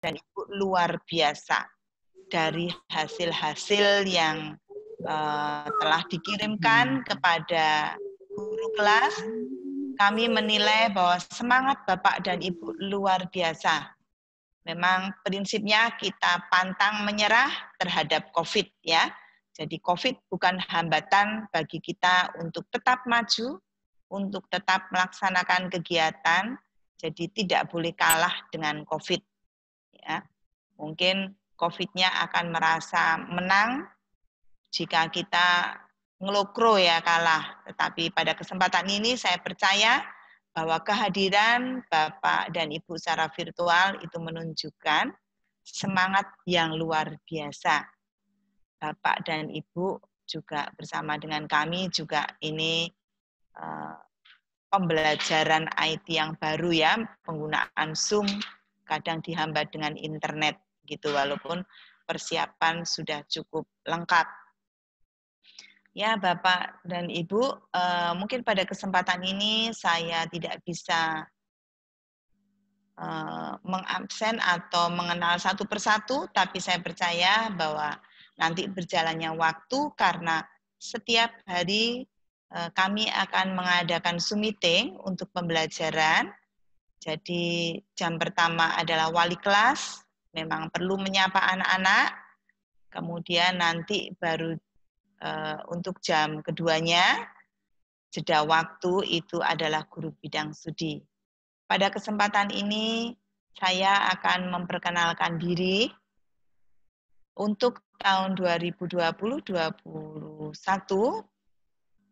dan Ibu luar biasa dari hasil-hasil yang telah dikirimkan kepada guru kelas. Kami menilai bahwa semangat Bapak dan Ibu luar biasa. Memang prinsipnya kita pantang menyerah terhadap COVID ya. Jadi COVID bukan hambatan bagi kita untuk tetap maju, untuk tetap melaksanakan kegiatan. Jadi tidak boleh kalah dengan COVID. Ya. Mungkin COVID-nya akan merasa menang jika kita ngelokro ya kalah. Tetapi pada kesempatan ini saya percaya bahwa kehadiran Bapak dan Ibu secara virtual itu menunjukkan semangat yang luar biasa. Bapak dan Ibu juga bersama dengan kami juga ini pembelajaran IT yang baru ya, penggunaan Zoom kadang dihambat dengan internet gitu walaupun persiapan sudah cukup lengkap. Ya, Bapak dan Ibu, mungkin pada kesempatan ini saya tidak bisa mengabsen atau mengenal satu persatu, tapi saya percaya bahwa nanti berjalannya waktu karena setiap hari kami akan mengadakan Zoom meeting untuk pembelajaran. Jadi jam pertama adalah wali kelas, memang perlu menyapa anak-anak, kemudian nanti baru untuk jam keduanya, jeda waktu itu adalah guru bidang studi. Pada kesempatan ini, saya akan memperkenalkan diri untuk tahun 2020-2021,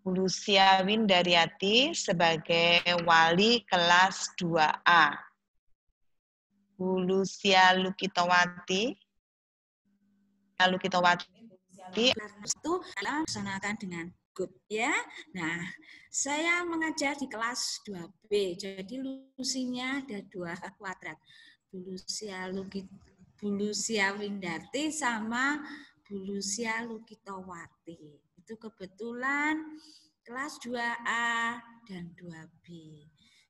Bu Lucia Windaryati sebagai wali kelas 2A. Bu Lucia Lukitowati itu laksanakan dengan good ya. Nah, saya mengajar di kelas 2B. Jadi Lusinya ada 2 kuadrat. Bu Lucia Windarti sama Bu Lucia Lukitowati. Itu kebetulan kelas 2A dan 2B.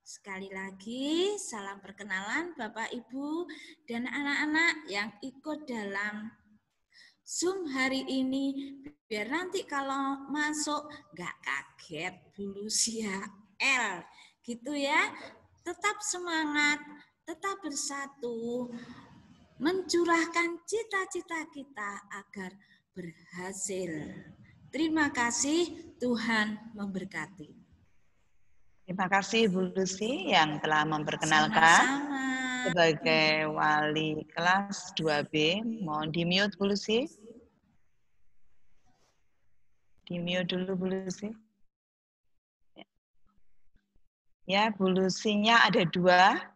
Sekali lagi, salam perkenalan Bapak, Ibu, dan anak-anak yang ikut dalam Zoom hari ini, biar nanti kalau masuk nggak kaget Bu Lucia L. Gitu ya, tetap semangat, tetap bersatu, mencurahkan cita-cita kita agar berhasil. Terima kasih, Tuhan memberkati. Terima kasih Bu Lucy yang telah memperkenalkan sebagai wali kelas 2B. Mohon di-mute Bu Lucy. Di-mute dulu Bu Lucy. Ya, Bu Lucy-nya ada 2,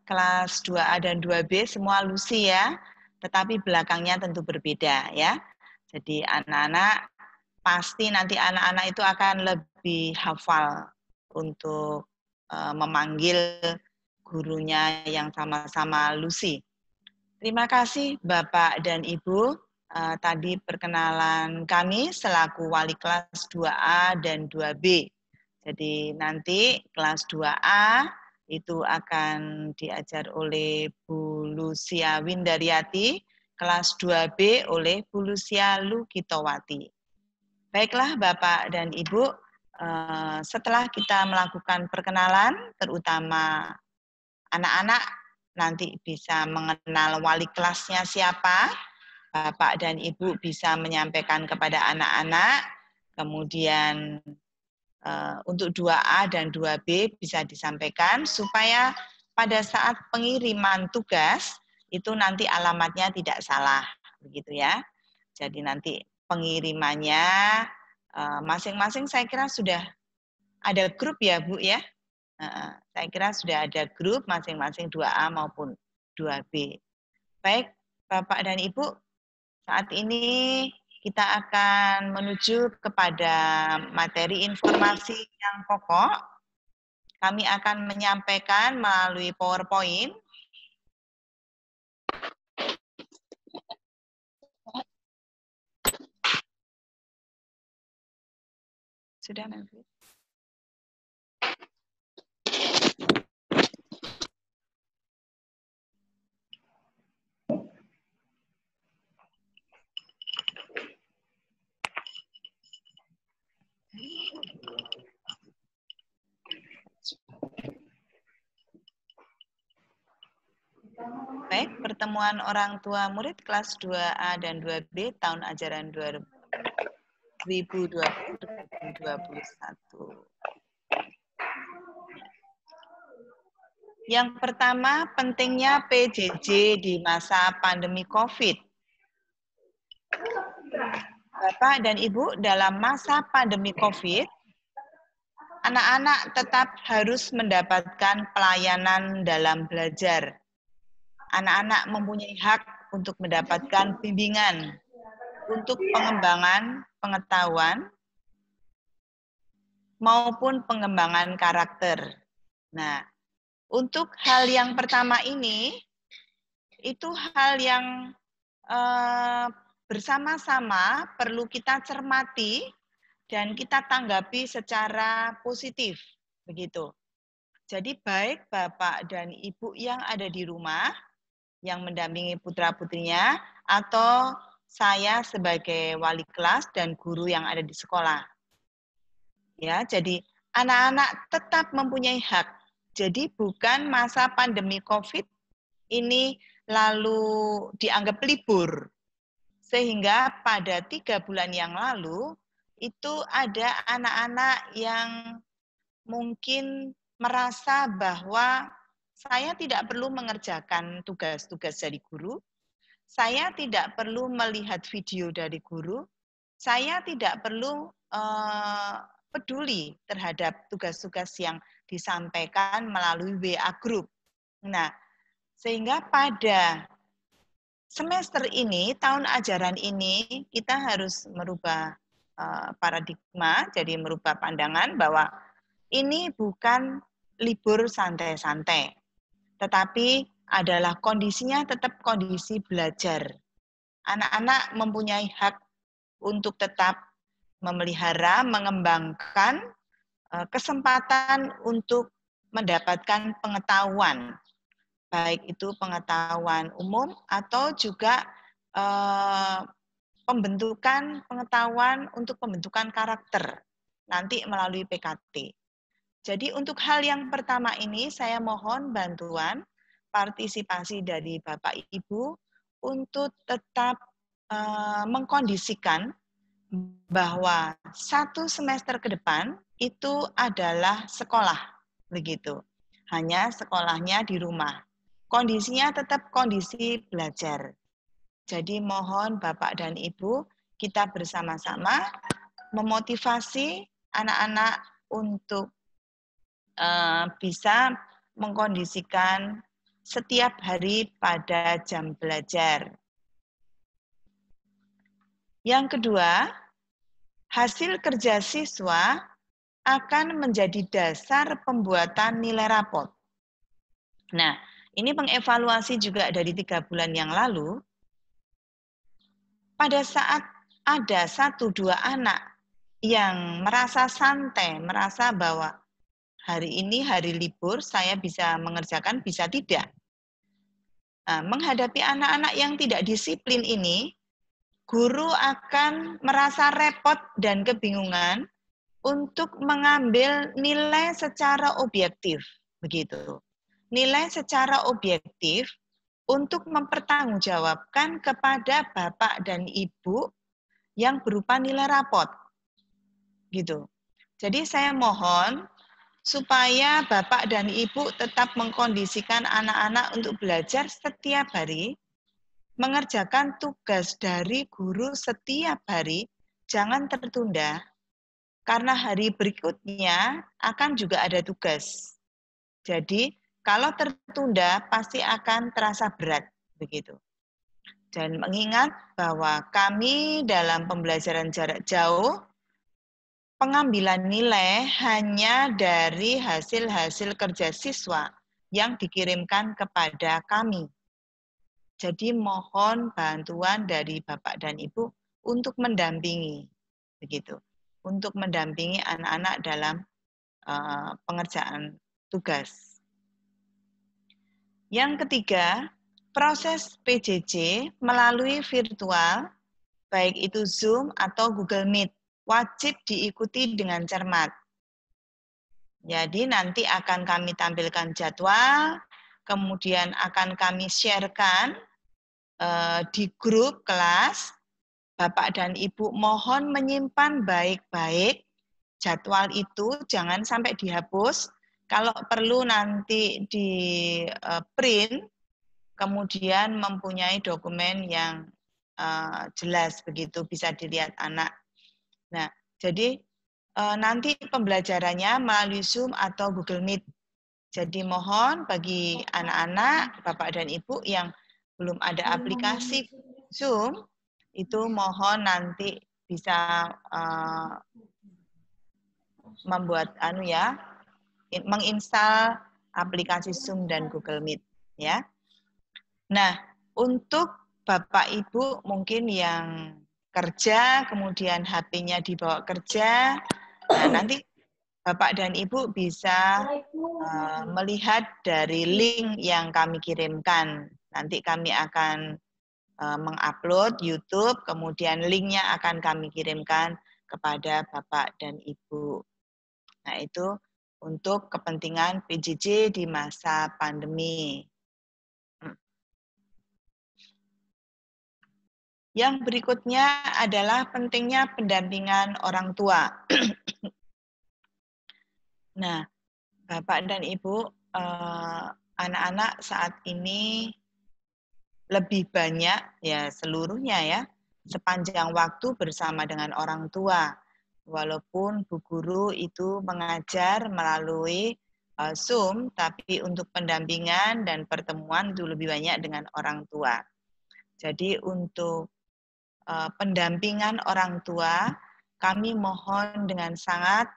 kelas 2A dan 2B, semua Lucy ya. Tetapi belakangnya tentu berbeda ya. Jadi anak-anak, pasti nanti anak-anak itu akan lebih hafal untuk memanggil gurunya yang sama-sama Lucy. Terima kasih Bapak dan Ibu. Tadi perkenalan kami selaku wali kelas 2A dan 2B. Jadi nanti kelas 2A itu akan diajar oleh Bu Lucia Windaryati, kelas 2B oleh Bu Lucia Lukitowati. Baiklah Bapak dan Ibu, setelah kita melakukan perkenalan, terutama anak-anak nanti bisa mengenal wali kelasnya siapa, Bapak dan Ibu bisa menyampaikan kepada anak-anak, kemudian untuk 2A dan 2B bisa disampaikan supaya pada saat pengiriman tugas itu nanti alamatnya tidak salah, begitu ya. Jadi nanti pengirimannya masing-masing saya kira sudah ada grup ya Bu ya. Saya kira sudah ada grup masing-masing 2A maupun 2B. Baik Bapak dan Ibu, saat ini kita akan menuju kepada materi informasi yang pokok. Kami akan menyampaikan melalui PowerPoint. Sudah, Mevri? pertemuan orang tua murid kelas 2A dan 2B tahun ajaran 2020-2021. Yang pertama, pentingnya PJJ di masa pandemi COVID. Bapak dan Ibu, dalam masa pandemi COVID, anak-anak tetap harus mendapatkan pelayanan dalam belajar. Anak-anak mempunyai hak untuk mendapatkan bimbingan untuk pengembangan pengetahuan maupun pengembangan karakter. Nah, untuk hal yang pertama ini, itu hal yang bersama-sama perlu kita cermati dan kita tanggapi secara positif, begitu. Jadi baik Bapak dan Ibu yang ada di rumah, yang mendampingi putra-putrinya, atau saya sebagai wali kelas dan guru yang ada di sekolah. Ya, jadi anak-anak tetap mempunyai hak. Jadi bukan masa pandemi COVID ini lalu dianggap libur. Sehingga pada 3 bulan yang lalu, itu ada anak-anak yang mungkin merasa bahwa saya tidak perlu mengerjakan tugas-tugas dari guru, saya tidak perlu melihat video dari guru, saya tidak perlu peduli terhadap tugas-tugas yang disampaikan melalui WA Group. Nah, sehingga pada semester ini, tahun ajaran ini, kita harus merubah paradigma, jadi merubah pandangan bahwa ini bukan libur santai-santai, tetapi adalah kondisinya tetap kondisi belajar. Anak-anak mempunyai hak untuk tetap memelihara, mengembangkan kesempatan untuk mendapatkan pengetahuan, baik itu pengetahuan umum atau juga pembentukan pengetahuan untuk pembentukan karakter nanti melalui PKT. Jadi untuk hal yang pertama ini saya mohon bantuan partisipasi dari Bapak Ibu untuk tetap mengkondisikan bahwa 1 semester ke depan itu adalah sekolah, begitu. Hanya sekolahnya di rumah. Kondisinya tetap kondisi belajar. Jadi mohon Bapak dan Ibu kita bersama-sama memotivasi anak-anak untuk bisa mengkondisikan setiap hari pada jam belajar. Yang kedua, hasil kerja siswa akan menjadi dasar pembuatan nilai rapot. Nah, ini mengevaluasi juga dari 3 bulan yang lalu. Pada saat ada 1-2 anak yang merasa santai, merasa bahwa hari ini hari libur, saya bisa mengerjakan, bisa tidak. Nah, menghadapi anak-anak yang tidak disiplin ini, guru akan merasa repot dan kebingungan untuk mengambil nilai secara objektif, begitu. Nilai secara objektif untuk mempertanggungjawabkan kepada Bapak dan Ibu yang berupa nilai rapot, gitu. Jadi saya mohon supaya Bapak dan Ibu tetap mengkondisikan anak-anak untuk belajar setiap hari, mengerjakan tugas dari guru setiap hari, jangan tertunda, karena hari berikutnya akan juga ada tugas. Jadi, kalau tertunda pasti akan terasa berat, begitu. Dan mengingat bahwa kami dalam pembelajaran jarak jauh, pengambilan nilai hanya dari hasil-hasil kerja siswa yang dikirimkan kepada kami. Jadi mohon bantuan dari Bapak dan Ibu untuk mendampingi, begitu, untuk mendampingi anak-anak dalam pengerjaan tugas. Yang ketiga, proses PJJ melalui virtual, baik itu Zoom atau Google Meet, wajib diikuti dengan cermat. Jadi nanti akan kami tampilkan jadwal, kemudian akan kami share-kan di grup kelas, Bapak dan Ibu mohon menyimpan baik-baik jadwal itu, jangan sampai dihapus. Kalau perlu nanti di print, kemudian mempunyai dokumen yang jelas begitu, bisa dilihat anak. Nah, jadi nanti pembelajarannya melalui Zoom atau Google Meet. Jadi mohon bagi anak-anak, Bapak dan Ibu yang belum ada aplikasi Zoom, itu mohon nanti bisa membuat menginstal aplikasi Zoom dan Google Meet ya. Nah, untuk Bapak Ibu mungkin yang kerja, kemudian HP-nya dibawa kerja, nah nanti Bapak dan Ibu bisa melihat dari link yang kami kirimkan. Nanti kami akan mengupload YouTube, kemudian linknya akan kami kirimkan kepada Bapak dan Ibu. Nah, itu untuk kepentingan PJJ di masa pandemi. Yang berikutnya adalah pentingnya pendampingan orang tua. Nah, Bapak dan Ibu, anak-anak saat ini lebih banyak, ya seluruhnya ya, sepanjang waktu bersama dengan orang tua. Walaupun Bu Guru itu mengajar melalui Zoom, tapi untuk pendampingan dan pertemuan itu lebih banyak dengan orang tua. Jadi untuk pendampingan orang tua, kami mohon dengan sangat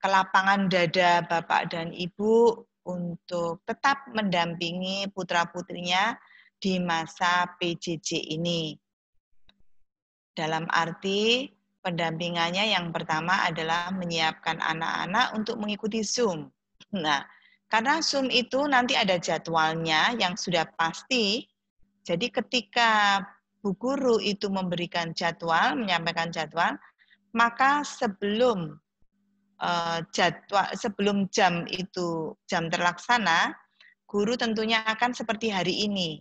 kelapangan dada Bapak dan Ibu untuk tetap mendampingi putra-putrinya di masa PJJ ini. Dalam arti pendampingannya yang pertama adalah menyiapkan anak-anak untuk mengikuti Zoom. Nah, karena Zoom itu nanti ada jadwalnya yang sudah pasti, jadi ketika Bu Guru itu memberikan jadwal, menyampaikan jadwal, maka sebelum sebelum jam terlaksana, guru tentunya akan seperti hari ini.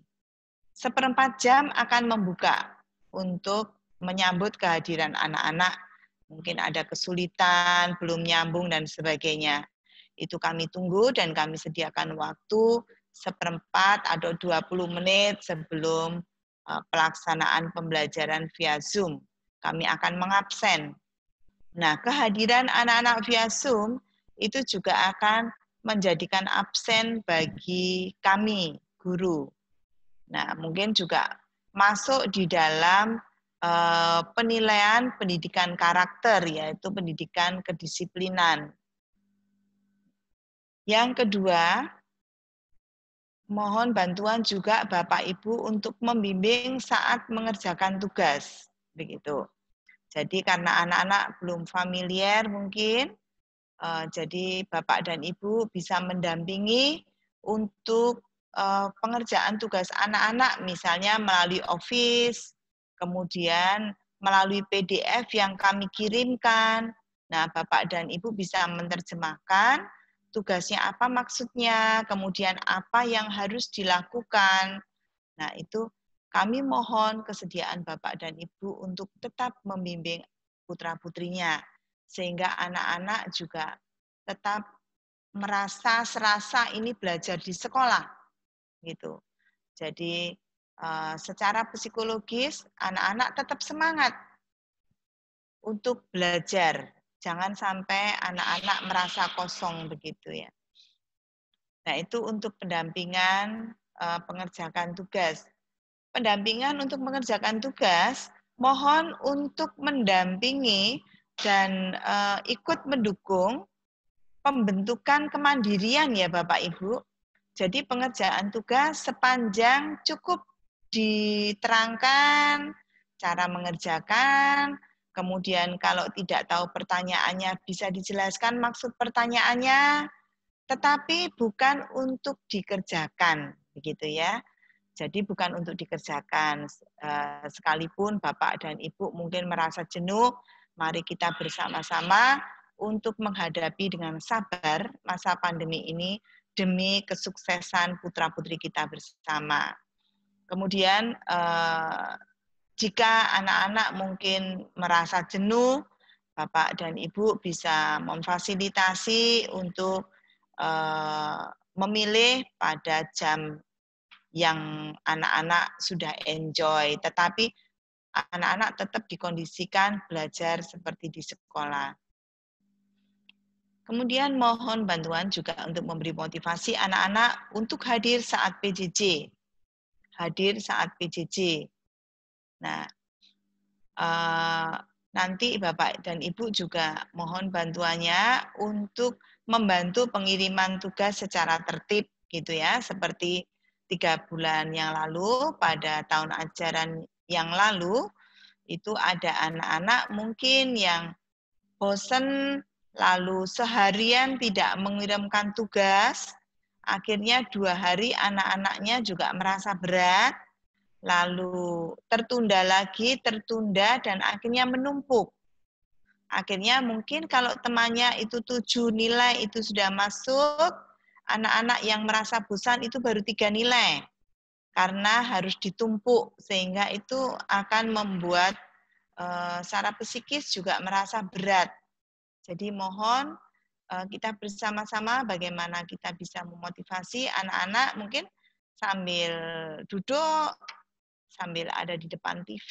1/4 jam akan membuka untuk menyambut kehadiran anak-anak. Mungkin ada kesulitan, belum nyambung dan sebagainya. Itu kami tunggu dan kami sediakan waktu 1/4 atau 20 menit sebelum pelaksanaan pembelajaran via Zoom. Kami akan mengabsen. Nah, kehadiran anak-anak via Zoom itu juga akan menjadikan absen bagi kami, guru. Nah, mungkin juga masuk di dalam penilaian pendidikan karakter, yaitu pendidikan kedisiplinan. Yang kedua, mohon bantuan juga Bapak Ibu untuk membimbing saat mengerjakan tugas, begitu. Jadi karena anak-anak belum familiar mungkin, jadi Bapak dan Ibu bisa mendampingi untuk pengerjaan tugas anak-anak, misalnya melalui Office, kemudian melalui PDF yang kami kirimkan. Nah, Bapak dan Ibu bisa menerjemahkan tugasnya apa maksudnya, kemudian apa yang harus dilakukan. Nah, itu kami mohon kesediaan Bapak dan Ibu untuk tetap membimbing putra-putrinya, sehingga anak-anak juga tetap merasa serasa ini belajar di sekolah, gitu. Jadi secara psikologis anak-anak tetap semangat untuk belajar. Jangan sampai anak-anak merasa kosong begitu ya. Nah, itu untuk pendampingan pengerjakan tugas. Pendampingan untuk mengerjakan tugas, mohon untuk mendampingi dan ikut mendukung pembentukan kemandirian ya Bapak Ibu. Jadi pengerjaan tugas sepanjang cukup diterangkan cara mengerjakan, kemudian kalau tidak tahu pertanyaannya bisa dijelaskan maksud pertanyaannya, tetapi bukan untuk dikerjakan, begitu ya. Jadi bukan untuk dikerjakan, sekalipun Bapak dan Ibu mungkin merasa jenuh, mari kita bersama-sama untuk menghadapi dengan sabar masa pandemi ini demi kesuksesan putra-putri kita bersama. Kemudian jika anak-anak mungkin merasa jenuh, Bapak dan Ibu bisa memfasilitasi untuk memilih pada jam yang anak-anak sudah enjoy, tetapi anak-anak tetap dikondisikan belajar seperti di sekolah. Kemudian mohon bantuan juga untuk memberi motivasi anak-anak untuk hadir saat PJJ. Hadir saat PJJ. Nah, nanti Bapak dan Ibu juga mohon bantuannya untuk membantu pengiriman tugas secara tertib gitu ya, seperti 3 bulan yang lalu pada tahun ajaran yang lalu itu ada anak-anak mungkin yang bosen lalu seharian tidak mengirimkan tugas, akhirnya 2 hari anak-anaknya juga merasa berat, lalu tertunda lagi, tertunda, dan akhirnya menumpuk. Akhirnya mungkin kalau temannya itu 7 nilai itu sudah masuk, anak-anak yang merasa bosan itu baru 3 nilai. Karena harus ditumpuk, sehingga itu akan membuat secara psikis juga merasa berat. Jadi mohon kita bersama-sama bagaimana kita bisa memotivasi anak-anak mungkin sambil duduk, sambil ada di depan TV,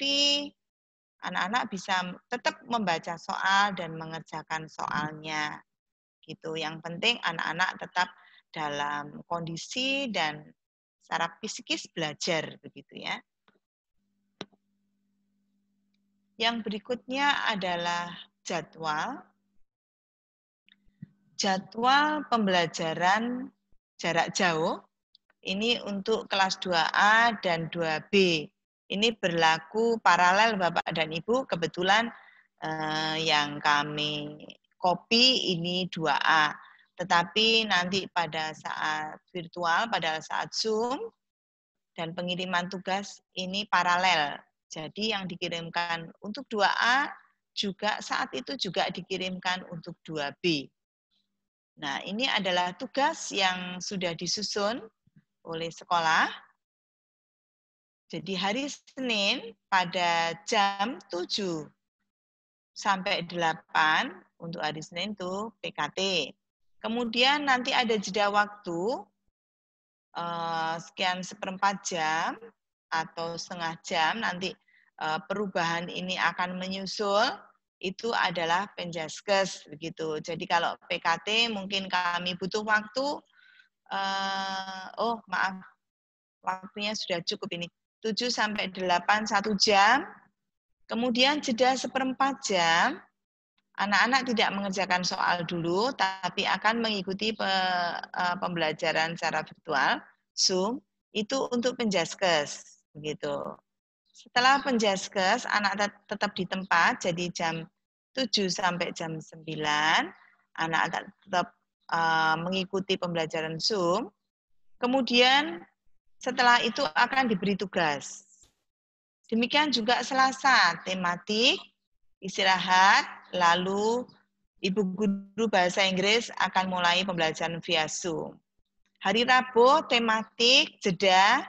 anak-anak bisa tetap membaca soal dan mengerjakan soalnya. Gitu. Yang penting anak-anak tetap dalam kondisi dan secara psikis belajar begitu ya. Yang berikutnya adalah jadwal. Jadwal pembelajaran jarak jauh. Ini untuk kelas 2A dan 2B. Ini berlaku paralel Bapak dan Ibu. Kebetulan yang kami copy ini 2A. Tetapi nanti pada saat virtual, pada saat Zoom, dan pengiriman tugas ini paralel. Jadi yang dikirimkan untuk 2A juga saat itu juga dikirimkan untuk 2B. Nah, ini adalah tugas yang sudah disusun oleh sekolah. Jadi hari Senin pada jam 7 sampai 8 untuk hari Senin itu PKT. Kemudian nanti ada jeda waktu sekian 1/4 jam atau setengah jam, nanti perubahan ini akan menyusul, itu adalah penjaskes begitu. Jadi kalau PKT mungkin kami butuh waktu, oh maaf, waktunya sudah cukup ini, 7 sampai 8, 1 jam, kemudian jeda 1/4 jam, anak-anak tidak mengerjakan soal dulu, tapi akan mengikuti pembelajaran secara virtual, Zoom, itu untuk penjaskes, begitu. Setelah penjaskes, anak tetap di tempat, jadi jam 7 sampai jam 9, anak tetap mengikuti pembelajaran Zoom, kemudian setelah itu akan diberi tugas. Demikian juga Selasa, tematik, istirahat, lalu Ibu Guru Bahasa Inggris akan mulai pembelajaran via Zoom. Hari Rabu, tematik, jeda,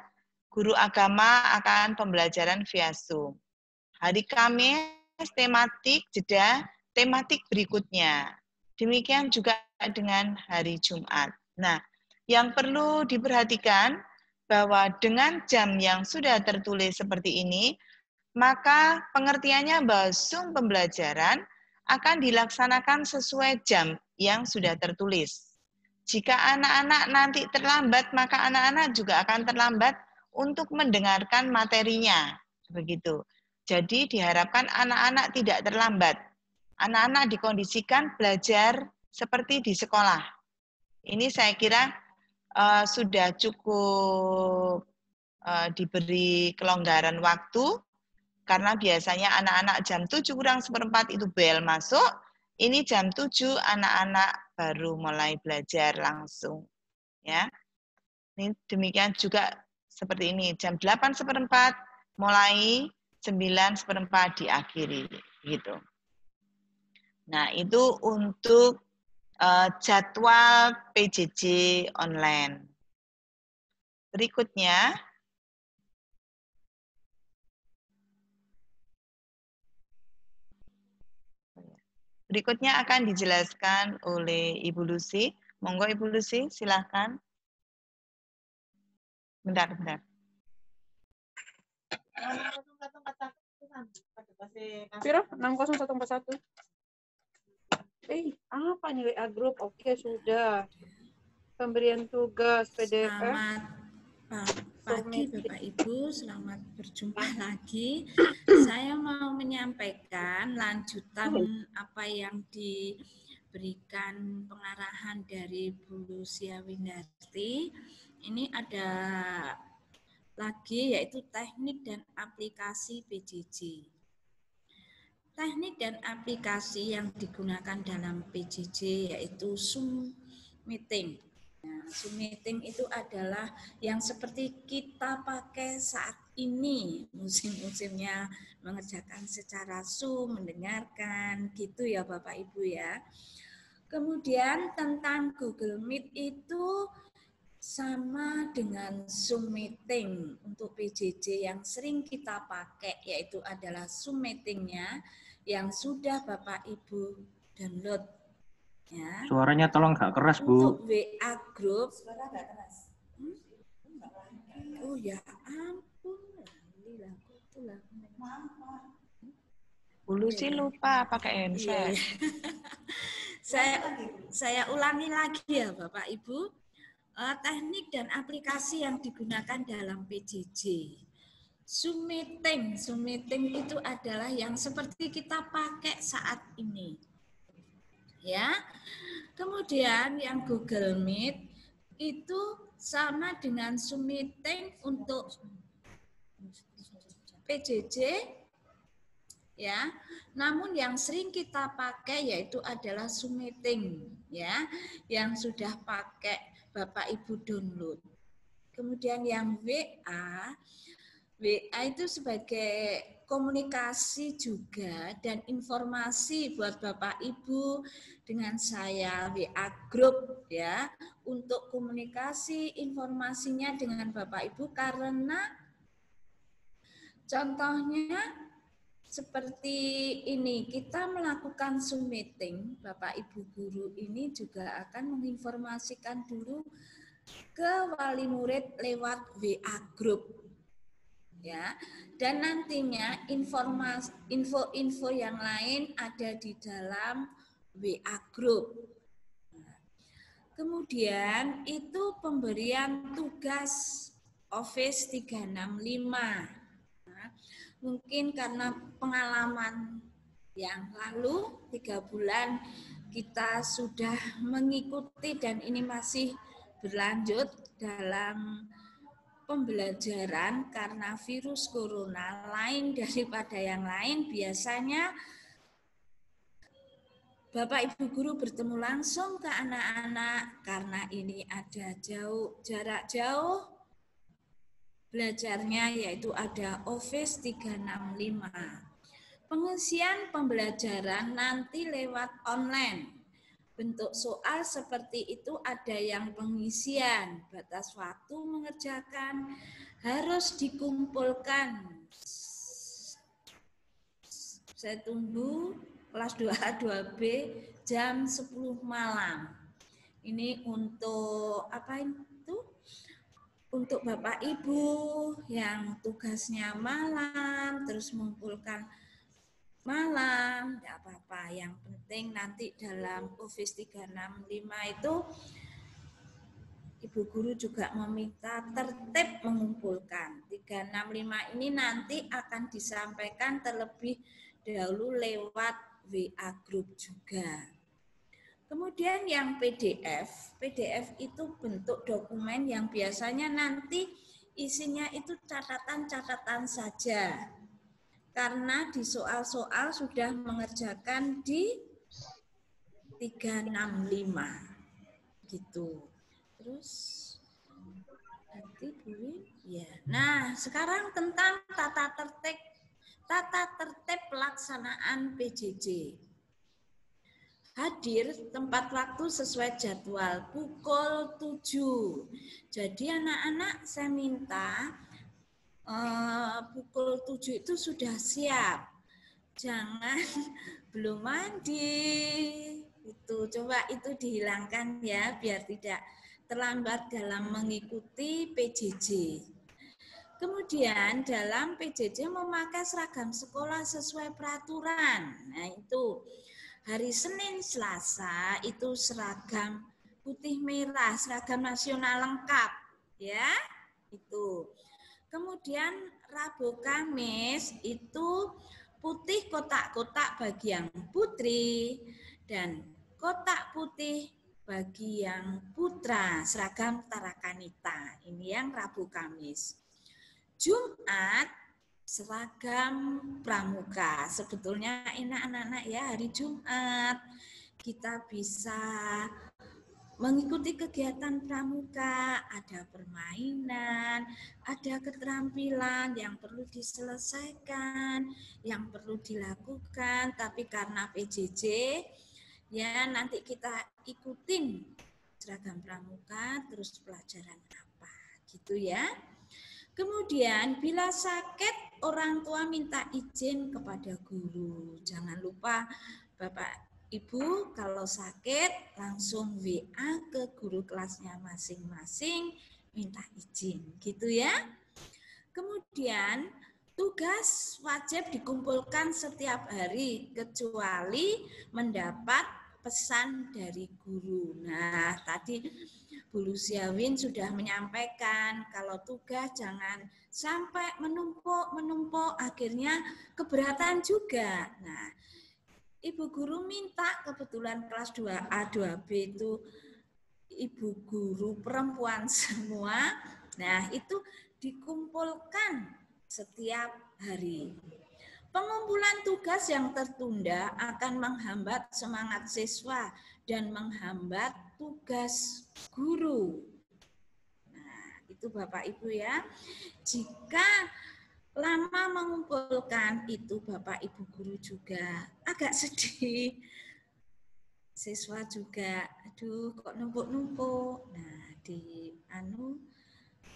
guru agama akan pembelajaran via Zoom. Hari Kamis, tematik, jeda, tematik berikutnya. Demikian juga dengan hari Jumat. Nah, yang perlu diperhatikan bahwa dengan jam yang sudah tertulis seperti ini, maka pengertiannya bahwa Zoom pembelajaran akan dilaksanakan sesuai jam yang sudah tertulis. Jika anak-anak nanti terlambat, maka anak-anak juga akan terlambat untuk mendengarkan materinya. Begitu. Jadi diharapkan anak-anak tidak terlambat. Anak-anak dikondisikan belajar seperti di sekolah. Ini saya kira sudah cukup diberi kelonggaran waktu, karena biasanya anak-anak jam 7 kurang 1/4 itu bel masuk, ini jam 7 anak-anak baru mulai belajar langsung. Ya. Ini demikian juga seperti ini, jam 8 1/4 mulai, 9 1/4 diakhiri. Gitu. Nah, itu untuk jadwal PJJ online. Berikutnya, Berikutnya akan dijelaskan oleh Ibu Lucy. Monggo Ibu Lucy, silahkan. Bentar. Piro 60141. Apa nih WA group? Oke, sudah. Pemberian tugas PDF. Selamat pagi Bapak Ibu, selamat berjumpa lagi. Saya mau menyampaikan lanjutan apa yang diberikan pengarahan dari Bu Lucia Windarti. Ini ada lagi yaitu teknik dan aplikasi PJJ. Teknik dan aplikasi yang digunakan dalam PJJ yaitu Zoom Meeting. Zoom Meeting itu adalah yang seperti kita pakai saat ini, musim-musimnya mengerjakan secara Zoom, mendengarkan, gitu ya Bapak Ibu ya. Kemudian tentang Google Meet itu sama dengan Zoom Meeting untuk PJJ yang sering kita pakai, yaitu adalah Zoom Meeting-nya yang sudah Bapak Ibu download. Ya. Suaranya tolong nggak keras, Bu. Untuk WA Group, suara nggak keras. Oh ya ampun, Bu Lucy lupa pakai handset. Saya ulangi lagi ya Bapak Ibu. Teknik dan aplikasi yang digunakan dalam PJJ. Zoom Meeting itu adalah yang seperti kita pakai saat ini. Ya. Kemudian yang Google Meet itu sama dengan Zoom Meeting untuk PJJ ya. Namun yang sering kita pakai yaitu adalah Zoom Meeting ya, yang sudah pakai Bapak Ibu download. Kemudian yang WA itu sebagai komunikasi juga dan informasi buat Bapak Ibu dengan saya, WA Group ya, untuk komunikasi informasinya dengan Bapak Ibu, karena contohnya seperti ini, kita melakukan Zoom Meeting, Bapak Ibu guru ini juga akan menginformasikan dulu ke wali murid lewat WA Group. Ya, dan nantinya info-info yang lain ada di dalam WA Group. Kemudian itu pemberian tugas Office 365. Nah, mungkin karena pengalaman yang lalu 3 bulan kita sudah mengikuti dan ini masih berlanjut dalam pembelajaran, karena virus corona lain daripada yang lain. Biasanya Bapak Ibu guru bertemu langsung ke anak-anak, karena ini ada jarak jauh belajarnya, yaitu ada Office 365. Pengisian pembelajaran nanti lewat online. Bentuk soal seperti itu, ada yang pengisian, batas waktu mengerjakan, harus dikumpulkan. Saya tunggu kelas 2A, 2B jam 10 malam. Ini untuk apa itu? Untuk Bapak Ibu yang tugasnya malam, terus mengumpulkan malam, tidak apa-apa. Yang penting nanti dalam Office 365 itu Ibu guru juga meminta tertib mengumpulkan. 365 ini nanti akan disampaikan terlebih dahulu lewat WA Group juga. Kemudian yang PDF itu bentuk dokumen yang biasanya nanti isinya itu catatan-catatan saja. Karena di soal-soal sudah mengerjakan di 365 gitu. Terus nanti Bu, ya. Nah, sekarang tentang tata tertib pelaksanaan PJJ. Hadir tempat waktu sesuai jadwal pukul 7. Jadi anak-anak saya minta pukul 7 itu sudah siap. jangan belum mandi. Itu coba itu dihilangkan ya biar tidak terlambat dalam mengikuti PJJ. Kemudian dalam PJJ memakai seragam sekolah sesuai peraturan. Nah itu hari Senin Selasa itu seragam putih merah, seragam nasional lengkap ya. Itu. Kemudian Rabu Kamis itu putih kotak-kotak bagi yang putri dan kotak putih bagi yang putra, seragam tarakanita. Ini yang Rabu Kamis. Jumat seragam pramuka. Sebetulnya enak anak-anak ya hari Jumat. Kita bisa mengikuti kegiatan pramuka, ada permainan, ada keterampilan yang perlu diselesaikan, yang perlu dilakukan, tapi karena PJJ, ya nanti kita ikutin seragam pramuka, terus pelajaran apa, gitu ya. Kemudian bila sakit, orang tua minta izin kepada guru. Jangan lupa Bapak Ibu kalau sakit langsung WA ke guru kelasnya masing-masing minta izin gitu ya. Kemudian tugas wajib dikumpulkan setiap hari kecuali mendapat pesan dari guru. Nah, tadi Bu Lusiawin sudah menyampaikan kalau tugas jangan sampai menumpuk akhirnya keberatan juga. Nah, Ibu guru minta kebetulan kelas 2A, 2B itu ibu guru perempuan semua. Nah, itu dikumpulkan setiap hari. Pengumpulan tugas yang tertunda akan menghambat semangat siswa dan menghambat tugas guru. Nah, itu Bapak Ibu ya. Jika lama mengumpulkan itu Bapak Ibu guru juga agak sedih. Siswa juga, aduh kok numpuk-numpuk. Nah,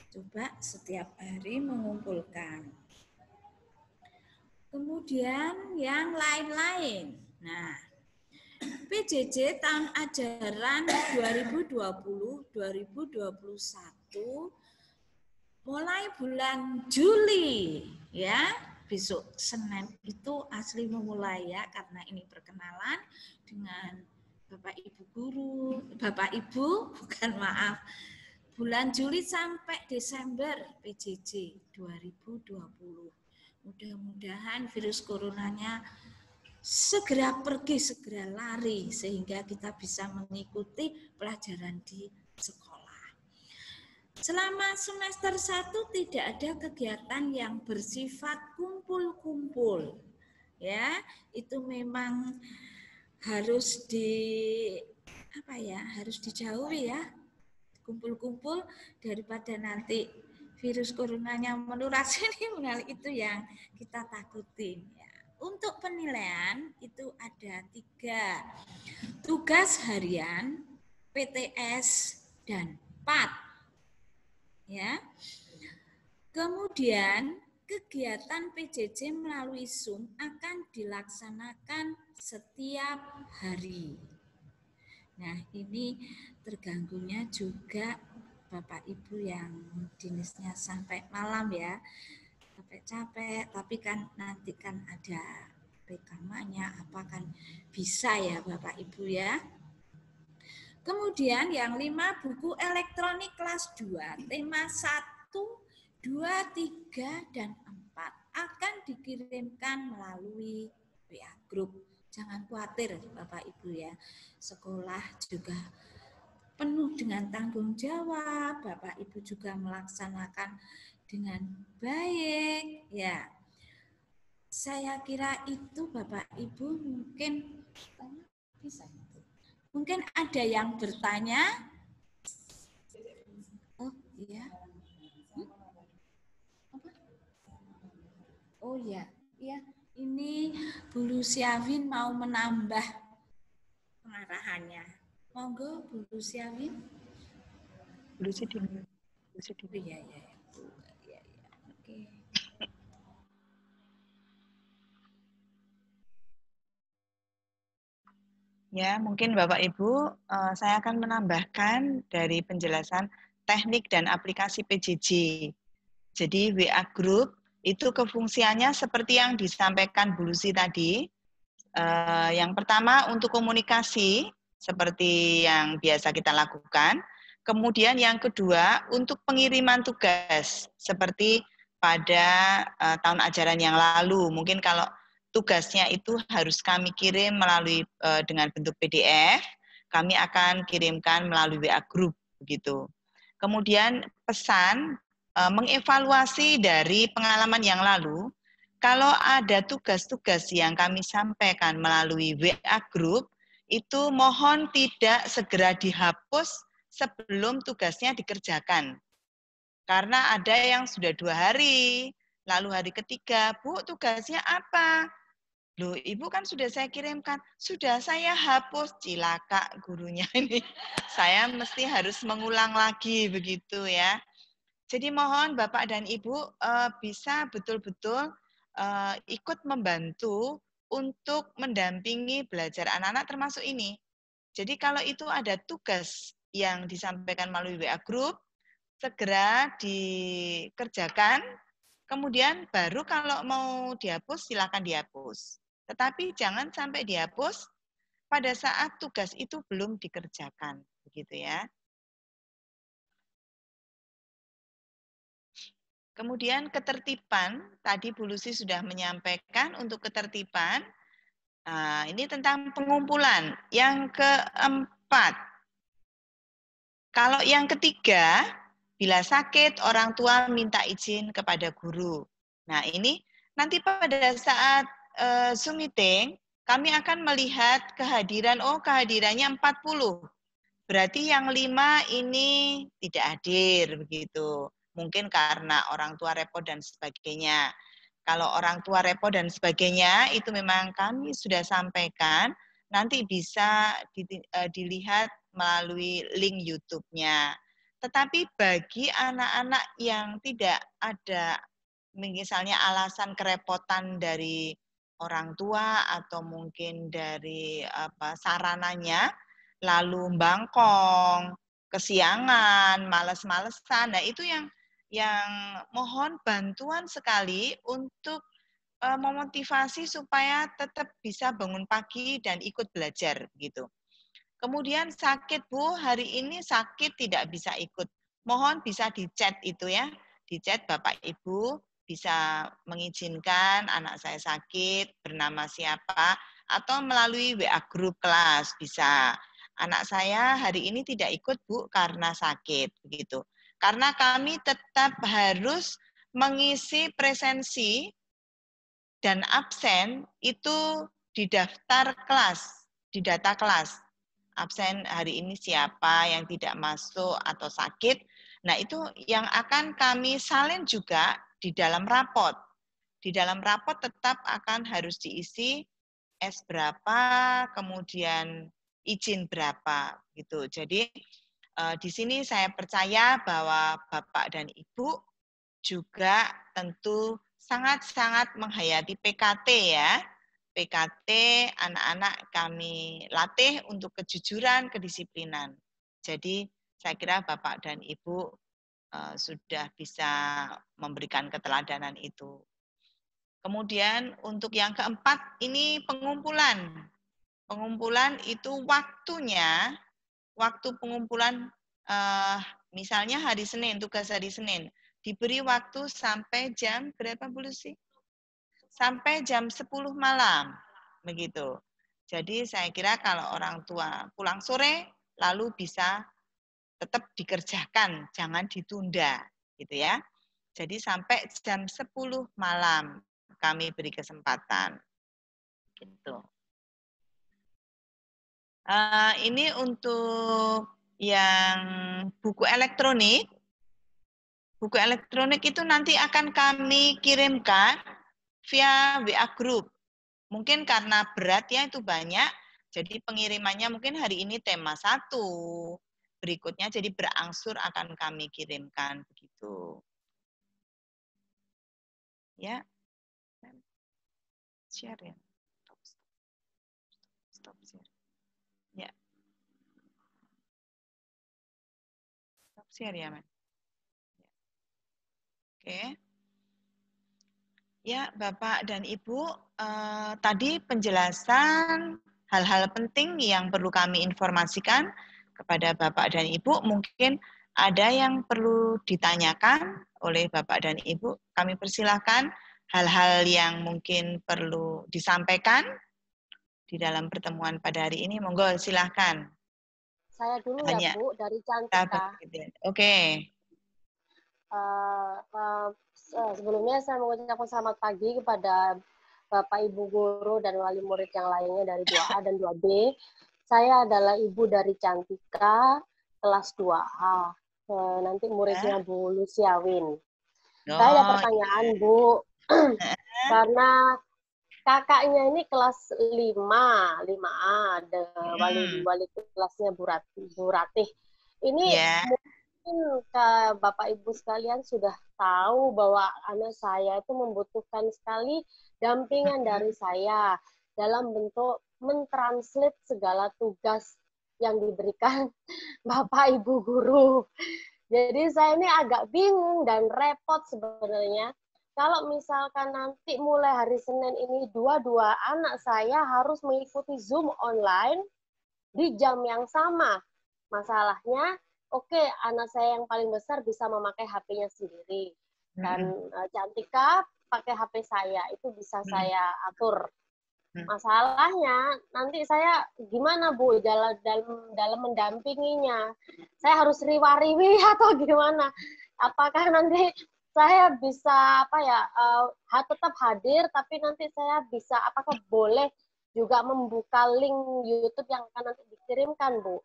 coba setiap hari mengumpulkan. Kemudian yang lain-lain. Nah, PJJ tahun ajaran 2020-2021 mulai bulan Juli ya. Besok Senin itu asli memulai ya karena ini perkenalan dengan Bapak Ibu guru, Bapak Ibu bukan maaf. Bulan Juli sampai Desember PJJ 2020. Mudah-mudahan virus coronanya segera pergi, segera lari sehingga kita bisa mengikuti pelajaran di sekolah. Selama semester 1 tidak ada kegiatan yang bersifat kumpul-kumpul. Ya, itu memang harus harus dijauhi ya. Kumpul-kumpul daripada nanti virus coronanya menular sini melalui itu yang kita takutin ya. Untuk penilaian itu ada 3. Tugas harian, PTS dan PAT. Ya. Kemudian kegiatan PJJ melalui Zoom akan dilaksanakan setiap hari. Nah, ini terganggunya juga Bapak Ibu yang jenisnya sampai malam ya. Capek-capek, tapi kan nanti kan ada rekamannya, apa kan bisa ya Bapak Ibu ya. Kemudian yang 5 buku elektronik kelas 2, tema 1, 2, 3, dan 4 akan dikirimkan melalui WA Group. Jangan khawatir Bapak Ibu ya, sekolah juga penuh dengan tanggung jawab, Bapak Ibu juga melaksanakan dengan baik ya. Saya kira itu Bapak Ibu mungkin bisa. Mungkin ada yang bertanya. Oh iya. Apa? Oh iya, iya. Ini Bu Lusiawin mau menambah pengarahannya. Monggo Bu Lusiawin. Bu Lucy dulu. Iya. Oke. Ya, mungkin Bapak Ibu, saya akan menambahkan dari penjelasan teknik dan aplikasi PJJ. Jadi WA Group itu kefungsiannya seperti yang disampaikan Bu Lucy tadi. Yang pertama untuk komunikasi, seperti yang biasa kita lakukan. Kemudian yang kedua untuk pengiriman tugas, seperti pada tahun ajaran yang lalu. Mungkin kalau tugasnya itu harus kami kirim melalui dengan bentuk PDF, kami akan kirimkan melalui WA Group begitu. Kemudian pesan mengevaluasi dari pengalaman yang lalu, kalau ada tugas-tugas yang kami sampaikan melalui WA Group, itu mohon tidak segera dihapus sebelum tugasnya dikerjakan. Karena ada yang sudah 2 hari, lalu hari ketiga, Bu, tugasnya apa? Loh, Ibu kan sudah saya kirimkan. Sudah saya hapus, cilaka gurunya ini. Saya mesti harus mengulang lagi begitu ya. Jadi mohon Bapak dan Ibu bisa betul-betul ikut membantu untuk mendampingi belajar anak-anak termasuk ini. Jadi kalau itu ada tugas yang disampaikan melalui WA Group, segera dikerjakan, kemudian baru kalau mau dihapus, silakan dihapus. Tetapi jangan sampai dihapus pada saat tugas itu belum dikerjakan. Begitu ya. Kemudian ketertiban, tadi Bu Lucy sudah menyampaikan untuk ketertiban. Nah, ini tentang pengumpulan. Yang keempat, kalau yang ketiga, bila sakit orang tua minta izin kepada guru. Nah, ini nanti pada saat Zoom meeting, kami akan melihat kehadiran, kehadirannya 40. Berarti yang 5 ini tidak hadir begitu. Mungkin karena orang tua repot dan sebagainya. Kalau orang tua repot dan sebagainya, itu memang kami sudah sampaikan, nanti bisa dilihat melalui link YouTube-nya. Tetapi bagi anak-anak yang tidak ada, misalnya alasan kerepotan dari orang tua atau mungkin dari sarananya, lalu bangkong, kesiangan, males-malesan, nah itu yang mohon bantuan sekali untuk memotivasi supaya tetap bisa bangun pagi dan ikut belajar gitu. Kemudian sakit Bu, hari ini sakit tidak bisa ikut. Mohon bisa di-chat itu ya, di-chat Bapak Ibu bisa mengizinkan anak saya sakit, bernama siapa, atau melalui WA grup kelas bisa. Anak saya hari ini tidak ikut Bu karena sakit begitu. Karena kami tetap harus mengisi presensi dan absen itu di daftar kelas, di data kelas. Absen hari ini siapa yang tidak masuk atau sakit. Nah, itu yang akan kami salin juga di dalam rapot. Di dalam rapot tetap akan harus diisi S berapa, kemudian izin berapa gitu. Jadi di sini saya percaya bahwa Bapak dan Ibu juga tentu sangat-sangat menghayati PKT ya. PKT anak-anak kami latih untuk kejujuran, kedisiplinan. Jadi saya kira Bapak dan Ibu sudah bisa memberikan keteladanan itu. Kemudian untuk yang keempat ini pengumpulan. Pengumpulan itu waktunya, waktu pengumpulan misalnya hari Senin, tugas hari Senin. Diberi waktu sampai jam berapa Bu Lucy? Sampai jam 10 malam. Begitu. Jadi saya kira kalau orang tua pulang sore lalu bisa tetap dikerjakan, jangan ditunda gitu ya. Jadi sampai jam 10 malam kami beri kesempatan. Gitu. Ini untuk yang buku elektronik. Buku elektronik itu nanti akan kami kirimkan via WA Group. Mungkin karena berat ya itu banyak, jadi pengirimannya mungkin hari ini tema 1, berikutnya jadi berangsur akan kami kirimkan begitu. Ya, share ya. Stop share. share ya, Mas. Oke. Ya, Bapak dan Ibu, tadi penjelasan hal-hal penting yang perlu kami informasikan kepada Bapak dan Ibu. Mungkin ada yang perlu ditanyakan oleh Bapak dan Ibu. Kami persilahkan hal-hal yang mungkin perlu disampaikan di dalam pertemuan pada hari ini. Monggo, silahkan. Saya dulu ya, Bu, dari Cantika. Oke. Sebelumnya saya mengucapkan selamat pagi kepada Bapak Ibu guru dan wali murid yang lainnya dari 2A dan 2B. Saya adalah ibu dari Cantika kelas 2A. Nanti muridnya Bu Luciawin. Saya ada pertanyaan, Bu. Karena kakaknya ini kelas 5A, wali kelasnya Bu Ratih. Ini mungkin Bapak Ibu sekalian sudah tahu bahwa anak saya itu membutuhkan sekali dampingan dari saya dalam bentuk mentranslate segala tugas yang diberikan Bapak Ibu guru. Jadi saya ini agak bingung dan repot sebenarnya. Kalau misalkan nanti mulai hari Senin ini dua-dua anak saya harus mengikuti Zoom online di jam yang sama. Masalahnya, oke, anak saya yang paling besar bisa memakai HP-nya sendiri. Dan Cantika pakai HP saya, itu bisa saya atur. Masalahnya, nanti saya gimana, Bu, dalam mendampinginya? Saya harus riwa-riwi atau gimana? Apakah nanti saya bisa tetap hadir, tapi nanti saya bisa, apakah boleh juga membuka link YouTube yang akan nanti dikirimkan, Bu?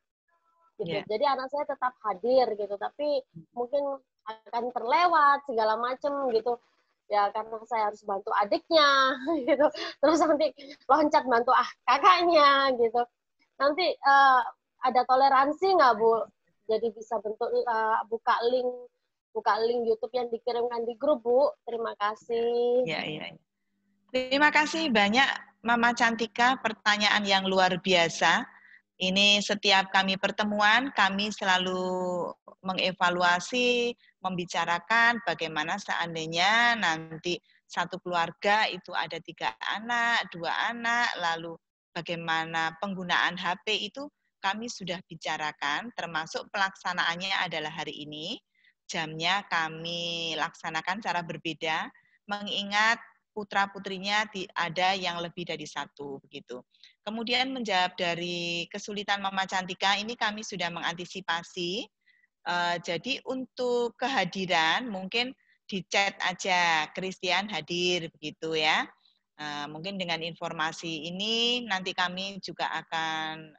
Gitu. Yeah. Jadi anak saya tetap hadir gitu, tapi mungkin akan terlewat segala macam gitu. Ya karena saya harus bantu adiknya gitu. Terus nanti loncat bantu kakaknya gitu. Nanti ada toleransi nggak, Bu? Jadi bisa bentuk buka link YouTube yang dikirimkan di grup, Bu. Terima kasih. Ya. Terima kasih banyak Mama Cantika, pertanyaan yang luar biasa. Ini setiap kami pertemuan, kami selalu mengevaluasi, membicarakan bagaimana seandainya nanti satu keluarga itu ada 3 anak, 2 anak, lalu bagaimana penggunaan HP itu kami sudah bicarakan, termasuk pelaksanaannya adalah hari ini. Jamnya kami laksanakan cara berbeda, mengingat putra-putrinya ada yang lebih dari 1 begitu. Kemudian menjawab dari kesulitan Mama Cantika, ini kami sudah mengantisipasi. Jadi untuk kehadiran mungkin di chat aja, Christian hadir begitu ya. Mungkin dengan informasi ini nanti kami juga akan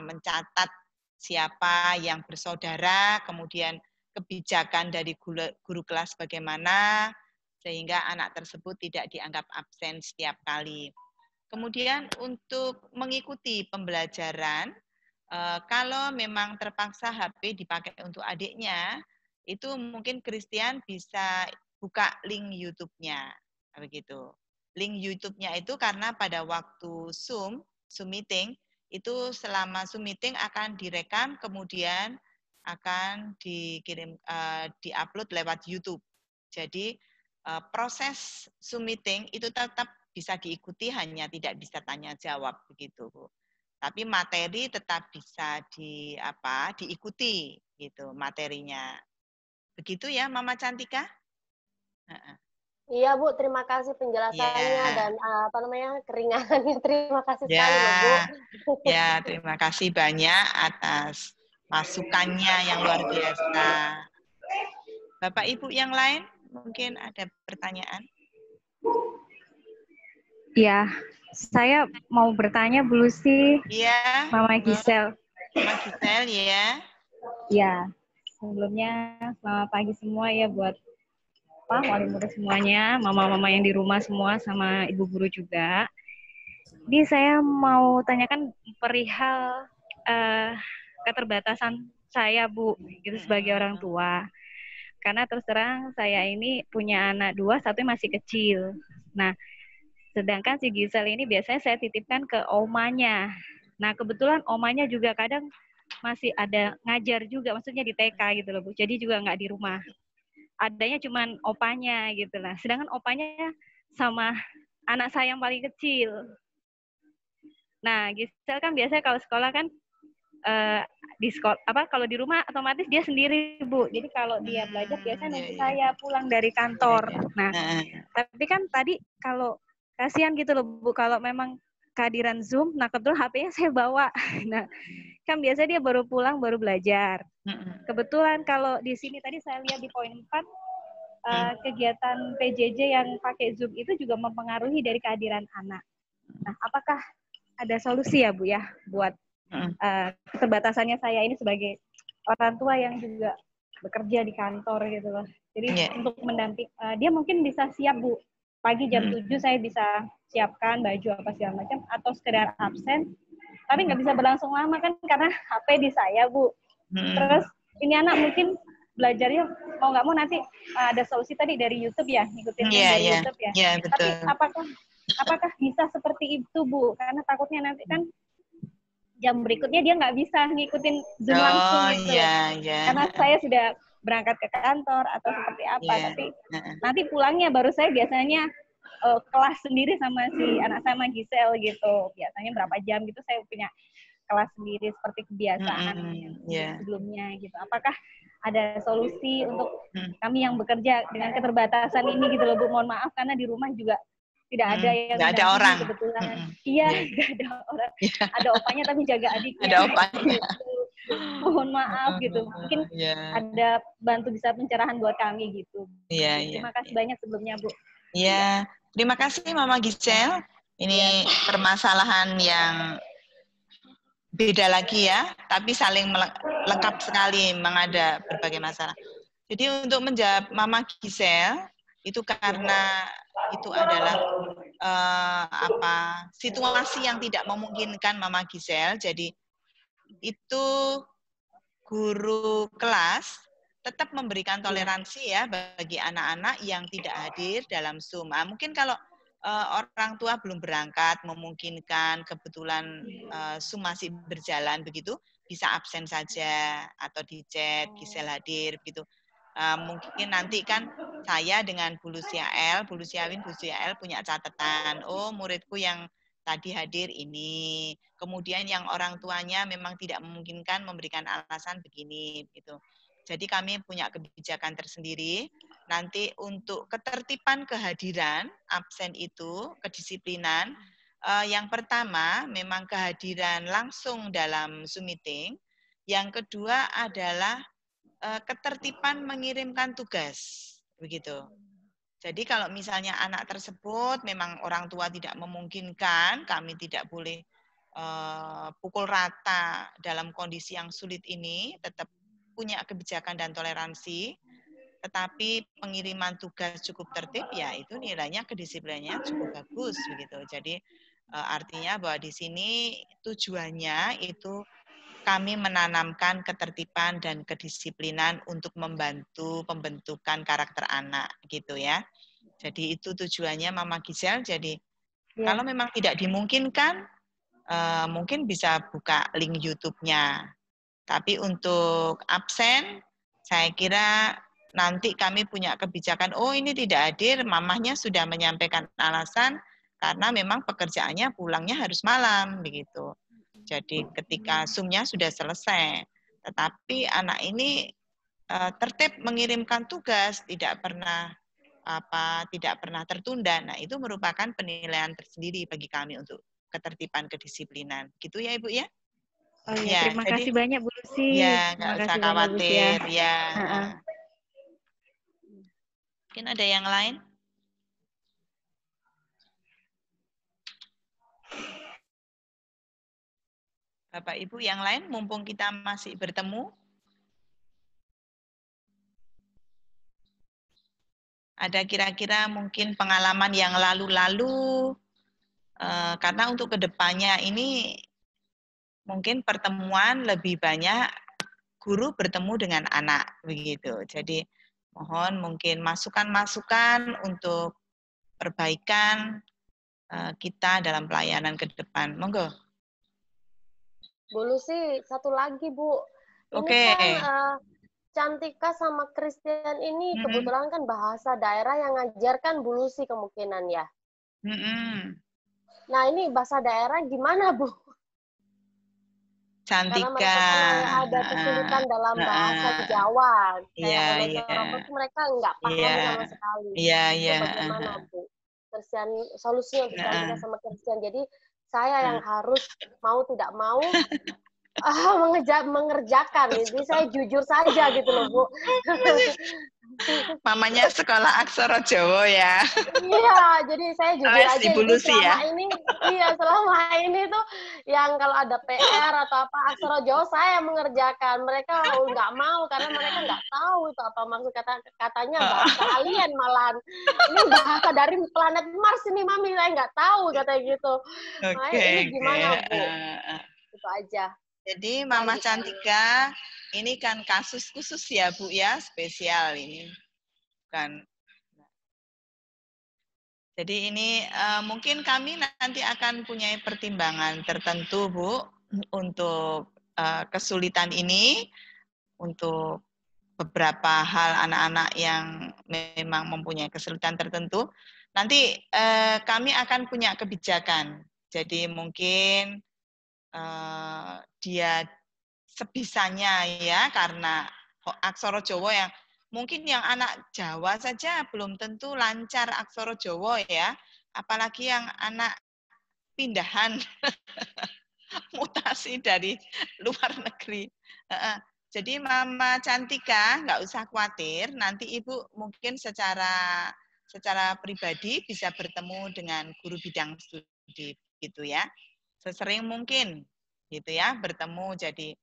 mencatat siapa yang bersaudara, kemudian kebijakan dari guru kelas bagaimana, sehingga anak tersebut tidak dianggap absen setiap kali. Kemudian untuk mengikuti pembelajaran, kalau memang terpaksa HP dipakai untuk adiknya, itu mungkin Christian bisa buka link YouTube-nya, begitu. Link YouTube-nya itu karena pada waktu Zoom meeting, itu selama Zoom meeting akan direkam, kemudian akan dikirim, diupload lewat YouTube. Jadi proses Zoom meeting itu tetap bisa diikuti, hanya tidak bisa tanya jawab begitu, Bu. Tapi materi tetap bisa diikuti gitu materinya. Begitu ya Mama Cantika? Iya, Bu, terima kasih penjelasannya dan keringanannya. Terima kasih sekali loh, Bu. Ya, terima kasih banyak atas masukannya yang luar biasa. Bapak Ibu yang lain mungkin ada pertanyaan? Ya, saya mau bertanya Bu Lucy. Iya. Mama Gisel. Mama Gisel ya. Ya, sebelumnya selamat pagi semua ya buat wali murid semuanya, mama-mama yang di rumah semua, sama ibu guru juga. Jadi saya mau tanyakan perihal keterbatasan saya, Bu, gitu sebagai orang tua. Karena terus terang saya ini punya anak 2, 1 masih kecil. Nah, sedangkan si Gisel ini biasanya saya titipkan ke omanya. Nah, kebetulan omanya juga kadang masih ada ngajar juga, maksudnya di TK gitu loh Bu. Jadi juga nggak di rumah. Adanya cuman opanya gitu lah. Sedangkan opanya sama anak saya yang paling kecil. Nah, Gisel kan biasanya kalau sekolah kan di sekolah kalau di rumah otomatis dia sendiri Bu. Jadi kalau dia belajar biasanya nunggu saya pulang dari kantor. Nah, tapi kan tadi kalau kasihan gitu loh Bu, kalau memang kehadiran Zoom, nah kebetulan HP-nya saya bawa. Nah, kan biasanya dia baru pulang baru belajar. Kebetulan kalau di sini tadi saya lihat di poin 4 kegiatan PJJ yang pakai Zoom itu juga mempengaruhi dari kehadiran anak. Nah, apakah ada solusi ya Bu ya buat keterbatasannya saya ini sebagai orang tua yang juga bekerja di kantor gitu loh. Jadi untuk mendamping dia mungkin bisa siap Bu. Pagi jam 7 saya bisa siapkan baju apa segala macam atau sekedar absen. Tapi nggak bisa berlangsung lama kan karena HP di saya Bu. Terus ini anak mungkin belajarnya mau nggak mau nanti ada solusi tadi dari YouTube ya, ngikutin dari YouTube ya. Tapi apakah bisa seperti itu Bu? Karena takutnya nanti kan jam berikutnya dia nggak bisa ngikutin Zoom langsung gitu. Karena saya sudah berangkat ke kantor atau seperti apa, tapi nanti pulangnya baru saya biasanya kelas sendiri sama si anak saya sama Gisel gitu. Biasanya berapa jam gitu saya punya kelas sendiri seperti kebiasaan sebelumnya gitu. Apakah ada solusi untuk kami yang bekerja dengan keterbatasan ini gitu loh Bu? Mohon maaf karena di rumah juga tidak ada yang ada orang kebetulan. Iya, tidak ada orang. Ada opanya tapi jaga adiknya. Ada opanya. Mohon maaf gitu. Mungkin ada bantu bisa pencerahan buat kami gitu. Terima kasih banyak sebelumnya Bu. Iya, terima kasih Mama Gisel. Ini permasalahan yang beda lagi ya, tapi saling lengkap sekali, memang ada berbagai masalah. Jadi untuk menjawab Mama Gisel, itu karena itu adalah situasi yang tidak memungkinkan Mama Gisel, jadi itu guru kelas tetap memberikan toleransi ya bagi anak-anak yang tidak hadir dalam Zoom. Mungkin kalau orang tua belum berangkat, memungkinkan kebetulan Zoom masih berjalan begitu, bisa absen saja atau di chat Gisel hadir begitu. Mungkin nanti kan saya dengan Bu Luciael, Bu Luciawin, Bu Luciael punya catatan. Oh, muridku yang tadi hadir ini. Kemudian yang orang tuanya memang tidak memungkinkan memberikan alasan begini gitu. Jadi kami punya kebijakan tersendiri. Nanti untuk ketertiban kehadiran absen itu, kedisiplinan, yang pertama memang kehadiran langsung dalam Zoom meeting. Yang kedua adalah ketertiban mengirimkan tugas, begitu. Jadi kalau misalnya anak tersebut memang orang tua tidak memungkinkan, kami tidak boleh pukul rata dalam kondisi yang sulit ini, tetap punya kebijakan dan toleransi, tetapi pengiriman tugas cukup tertib, ya itu nilainya kedisiplinannya cukup bagus begitu. Jadi artinya bahwa di sini tujuannya itu kami menanamkan ketertiban dan kedisiplinan untuk membantu pembentukan karakter anak gitu ya. Jadi itu tujuannya Mama Gisel. Jadi kalau memang tidak dimungkinkan, mungkin bisa buka link YouTube-nya. Tapi untuk absen, saya kira nanti kami punya kebijakan, oh ini tidak hadir, mamahnya sudah menyampaikan alasan, karena memang pekerjaannya pulangnya harus malam, begitu. Jadi ketika Zoom-nya sudah selesai, tetapi anak ini tertib mengirimkan tugas, tidak pernah tertunda. Nah, itu merupakan penilaian tersendiri bagi kami untuk ketertiban kedisiplinan. Gitu ya, Ibu ya? Oh ya, terima kasih banyak Bu Lucy. Ya, nggak usah khawatir. Ya. Mungkin ada yang lain? Bapak Ibu yang lain, mumpung kita masih bertemu. Ada kira-kira mungkin pengalaman yang lalu-lalu, karena untuk kedepannya ini mungkin pertemuan lebih banyak guru bertemu dengan anak, begitu. Jadi mohon mungkin masukan-masukan untuk perbaikan kita dalam pelayanan ke depan. Monggo. Bu Lucy, satu lagi Bu. Ini Oke. kan Cantika sama Christian ini kebetulan kan bahasa daerah yang ngajarkan Bu Lucy kemungkinan ya. Nah ini bahasa daerah gimana Bu? Karena mereka Cantika. kan ada kesulitan dalam bahasa Jawa. Kayak onocoroko itu mereka nggak paham sama sekali. Itu bagaimana Bu? Christian, solusinya untuk Cantika sama Christian. Jadi saya yang harus mau tidak mau mengerjakan. Jadi saya jujur saja gitu loh Bu. Mamanya sekolah aksara Jawa ya. Iya, jadi saya jujur Les aja. Ibu Jadi Lucy selama ya. ini, selama ini tuh yang kalau ada PR atau apa aksara Jawa saya mengerjakan. Mereka nggak mau karena mereka nggak tahu itu apa maksud katanya bahasa alien malahan. Ini bahasa dari planet Mars ini Mami, saya nggak tahu katanya gitu. Nah, ini gimana Bu? Itu aja. Jadi Mama Cantika, ini kan kasus khusus ya Bu ya, spesial ini. Bukan. Jadi ini mungkin kami nanti akan punya pertimbangan tertentu Bu, untuk kesulitan ini, untuk beberapa hal anak-anak yang memang mempunyai kesulitan tertentu. Nanti kami akan punya kebijakan. Jadi mungkin dia sebisanya ya, karena aksara Jawa yang mungkin yang anak Jawa saja belum tentu lancar aksara Jawa ya, apalagi yang anak pindahan mutasi dari luar negeri. Jadi Mama Cantika nggak usah khawatir, nanti Ibu mungkin secara pribadi bisa bertemu dengan guru bidang studi gitu ya. Sesering mungkin gitu ya, bertemu. Jadi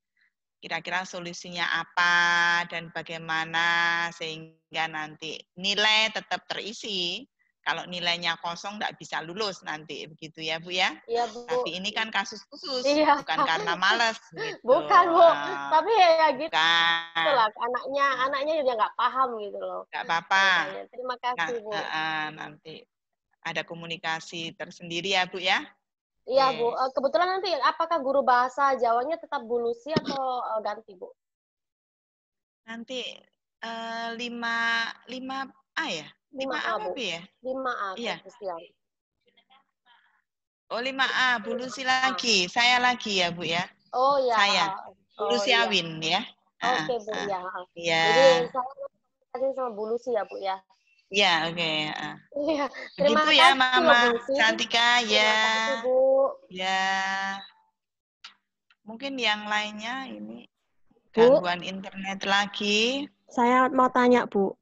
kira-kira solusinya apa dan bagaimana sehingga nanti nilai tetap terisi. Kalau nilainya kosong nggak bisa lulus nanti, begitu ya Bu ya. Iya Bu. Tapi ini kan kasus khusus, iya. bukan karena malas gitu. Bukan Bu, tapi ya gitu bukan. lah. Anaknya juga nggak paham gitu loh. Nggak apa-apa. Terima kasih Bu. Nanti ada komunikasi tersendiri ya Bu ya. Iya Bu, kebetulan nanti apakah guru bahasa Jawanya tetap Bu Lucy atau ganti Bu? Nanti 5A ya? 5A Bu. apa ya? 5A iya. Christian. Oh 5A, Bu Lucy lagi, saya lagi ya Bu ya? Oh ya. Saya, Bu Lucy Awin ya? Oke Bu, ya. Iya. Jadi saya kasih sama Bu Lucy ya Bu ya? Iya, oke. Iya, terima Begitu kasih ya Mama Bu Cantika ya. Terima kasih Bu. Ya. Mungkin yang lainnya ini gangguan internet lagi. Saya mau tanya Bu,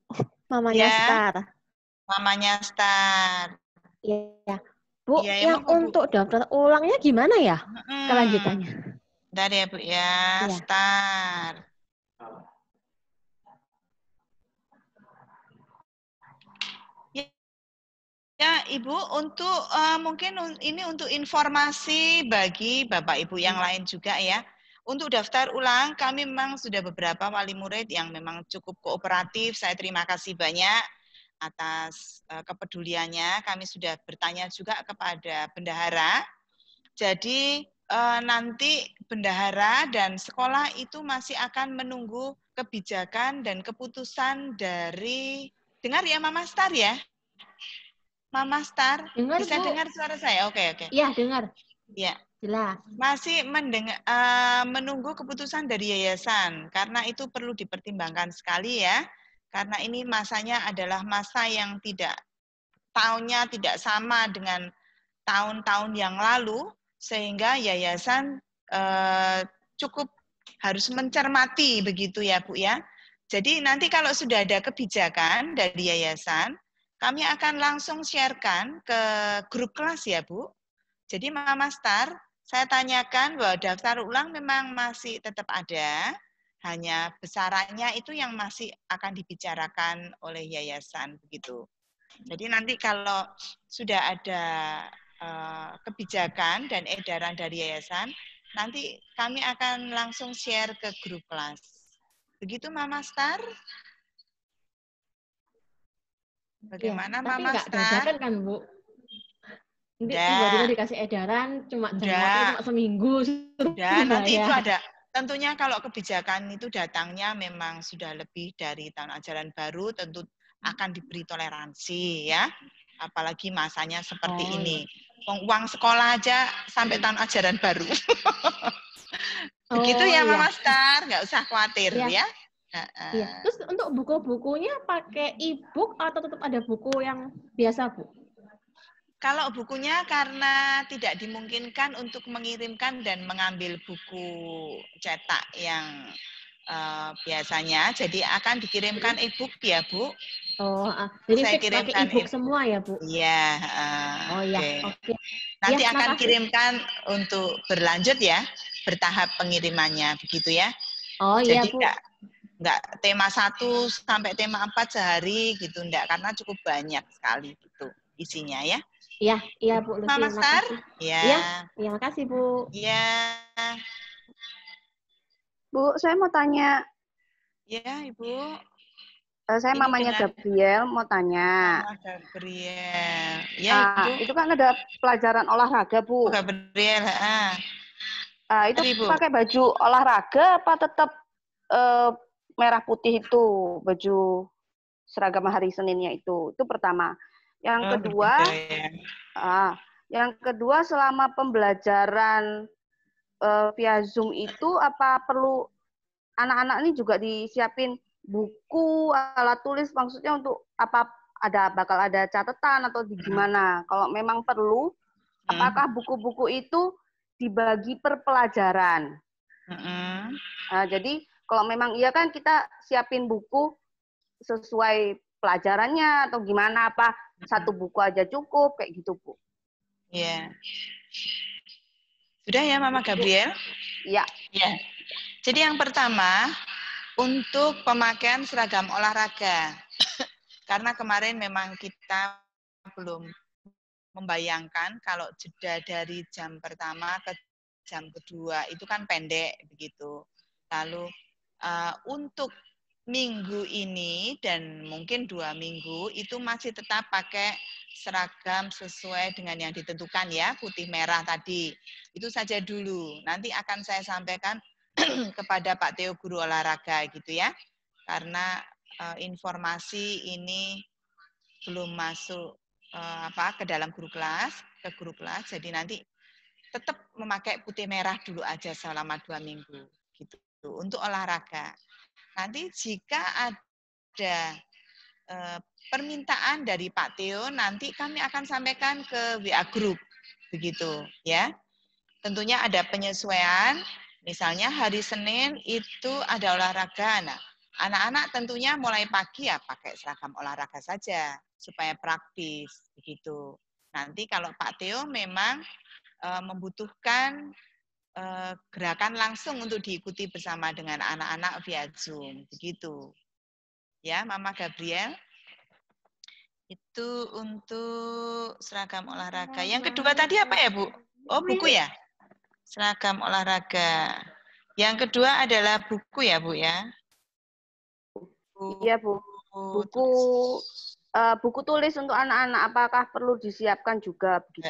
mamanya Star. Mamanya Star. Iya. Bu, ya, yang untuk daftar ulangnya gimana ya kelanjutannya? Bentar ya Bu ya, Star. Ya Ibu, untuk mungkin ini untuk informasi bagi Bapak Ibu yang lain juga ya. Untuk daftar ulang, kami memang sudah beberapa wali murid yang memang cukup kooperatif. Saya terima kasih banyak atas kepeduliannya. Kami sudah bertanya juga kepada bendahara. Jadi nanti bendahara dan sekolah itu masih akan menunggu kebijakan dan keputusan dari, dengar ya Mama Star ya? Mama Star, dengar, bisa Bu. dengar suara saya? Oke. Iya, dengar. Ya. Jelas. Masih menunggu keputusan dari yayasan, karena itu perlu dipertimbangkan sekali ya. Karena ini masanya adalah masa yang tahunnya tidak sama dengan tahun-tahun yang lalu, sehingga yayasan cukup harus mencermati begitu ya Bu ya. Jadi nanti kalau sudah ada kebijakan dari yayasan, kami akan langsung sharekan ke grup kelas ya Bu. Jadi Mama Star, saya tanyakan bahwa daftar ulang memang masih tetap ada, hanya besarannya itu yang masih akan dibicarakan oleh yayasan begitu. Jadi nanti kalau sudah ada kebijakan dan edaran dari yayasan, nanti kami akan langsung share ke grup kelas. Begitu Mama Star? Bagaimana ya, tapi Mama Star? Tapi nggak dadakan kan Bu? Nanti Udah. tiba-tiba dikasih edaran, cuma jangkauannya cuma seminggu. Dan nanti itu ya. ada, tentunya kalau kebijakan itu datangnya memang sudah lebih dari tahun ajaran baru, tentu akan diberi toleransi ya. Apalagi masanya seperti ini. Uang sekolah aja sampai tahun ajaran baru. Begitu ya Mama Star, nggak usah khawatir ya. Iya. Terus untuk buku-bukunya pakai e-book atau tetap ada buku yang biasa, Bu? Kalau bukunya karena tidak dimungkinkan untuk mengirimkan dan mengambil buku cetak yang biasanya, jadi akan dikirimkan e-book ya Bu. Jadi saya fix kirimkan pakai e-book semua ya Bu? Iya. Oke. Nanti Ya, akan makasih. kirimkan untuk berlanjut ya, bertahap pengirimannya begitu ya. Iya Jadi Bu. nggak tema 1 sampai tema 4 sehari gitu, enggak, karena cukup banyak sekali gitu isinya ya. Iya Bu Lucy, Mama Star? Iya, makasih Bu. Iya. Bu, saya mau tanya. Ya, Ibu. Saya Ini mamanya Gabriel mau tanya. Mama Gabriel. Ya, Ibu. Itu kan ada pelajaran olahraga, Bu. Gabriel, Itu pakai baju olahraga apa tetap merah putih itu, baju seragam hari Seninnya itu. Itu pertama. Yang kedua, selama pembelajaran via Zoom itu apa perlu anak-anak ini juga disiapin buku, alat tulis, maksudnya untuk apa, bakal ada catatan atau gimana? Kalau memang perlu, apakah buku-buku itu dibagi per pelajaran? Jadi kalau memang iya kan kita siapin buku sesuai pelajarannya atau gimana, apa satu buku aja cukup kayak gitu Bu? Iya. Sudah ya Mama Gabriel? Iya. Jadi yang pertama untuk pemakaian seragam olahraga. Karena kemarin memang kita belum membayangkan kalau jeda dari jam pertama ke jam kedua itu kan pendek begitu. Lalu untuk minggu ini dan mungkin 2 minggu itu masih tetap pakai seragam sesuai dengan yang ditentukan ya, putih merah tadi. Itu saja dulu. Nanti akan saya sampaikan kepada Pak Theo guru olahraga gitu ya. Karena informasi ini belum masuk ke dalam ke guru kelas. Jadi nanti tetap memakai putih merah dulu aja selama 2 minggu gitu untuk olahraga. Nanti jika ada permintaan dari Pak Theo, nanti kami akan sampaikan ke WA Group, begitu ya. Tentunya ada penyesuaian, misalnya hari Senin itu ada olahraga. Nah, anak-anak tentunya mulai pagi ya pakai seragam olahraga saja, supaya praktis, begitu. Nanti kalau Pak Theo memang membutuhkan gerakan langsung untuk diikuti bersama dengan anak-anak via Zoom, begitu. Ya, Mama Gabriel. Itu untuk seragam olahraga. Yang kedua tadi apa ya, Bu? Oh, buku ya? Seragam olahraga. Yang kedua adalah buku ya, Bu ya? Iya, Bu. Buku tulis untuk anak-anak apakah perlu disiapkan juga begitu?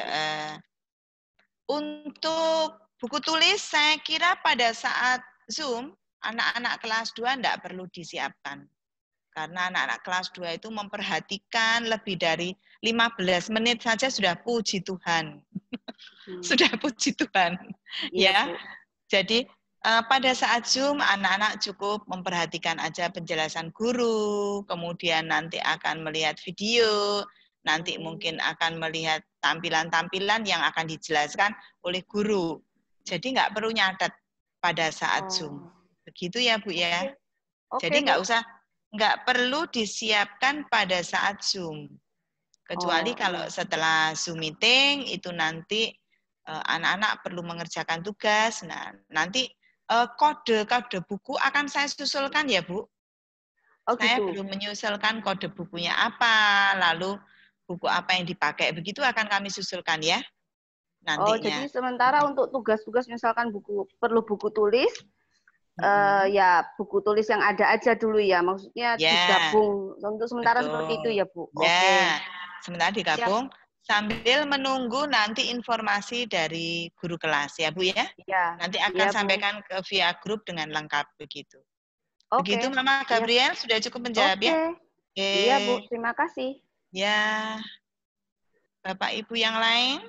Untuk buku tulis, saya kira pada saat Zoom, anak-anak kelas 2 tidak perlu disiapkan. Karena anak-anak kelas 2 itu memperhatikan lebih dari 15 menit saja sudah puji Tuhan. Sudah puji Tuhan. Ya. Jadi pada saat Zoom, anak-anak cukup memperhatikan aja penjelasan guru, kemudian nanti akan melihat video, nanti mungkin akan melihat tampilan-tampilan yang akan dijelaskan oleh guru. Jadi nggak perlu nyatet pada saat Zoom. Begitu ya, Bu ya. Jadi nggak perlu disiapkan pada saat Zoom. Kecuali kalau setelah Zoom meeting itu nanti anak-anak perlu mengerjakan tugas. Nah, nanti kode buku akan saya susulkan ya, Bu. Saya belum menyusulkan kode bukunya apa, lalu buku apa yang dipakai, begitu akan kami susulkan ya nantinya. Jadi sementara untuk tugas-tugas misalkan perlu buku tulis, ya buku tulis yang ada aja dulu ya, maksudnya digabung untuk sementara seperti itu ya Bu. Ya, sementara digabung. sambil menunggu nanti informasi dari guru kelas ya Bu ya. Iya. Nanti akan Iya, Bu. sampaikan ke via grup dengan lengkap begitu. Oke. Begitu Mama Iya. Gabriel sudah cukup menjawab Oke. ya? Iya, Bu. Terima kasih. Ya. Bapak Ibu yang lain?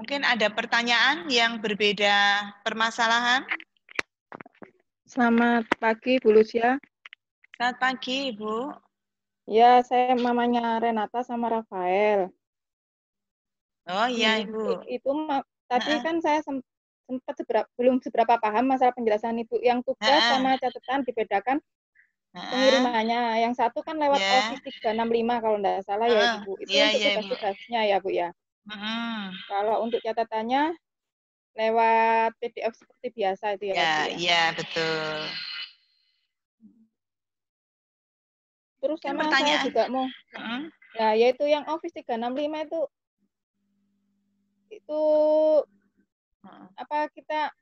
Mungkin ada pertanyaan yang berbeda permasalahan? Selamat pagi, Bu Lucia. Selamat pagi, Ibu. Ya, saya mamanya Renata sama Rafael. Oh iya, Gini, Ibu. itu tadi kan saya sempat belum seberapa paham masalah penjelasan Ibu. Yang tugas sama catatan dibedakan pengirimannya. Yang satu kan lewat Office 365 kalau tidak salah ya Ibu. Itu untuk tugas-tugasnya ya Bu ya. Kalau untuk catatannya lewat PDF seperti biasa itu ya Bu ya. Iya, betul. Terus sama saya juga mau. Nah, yaitu yang Office 365 itu apa kita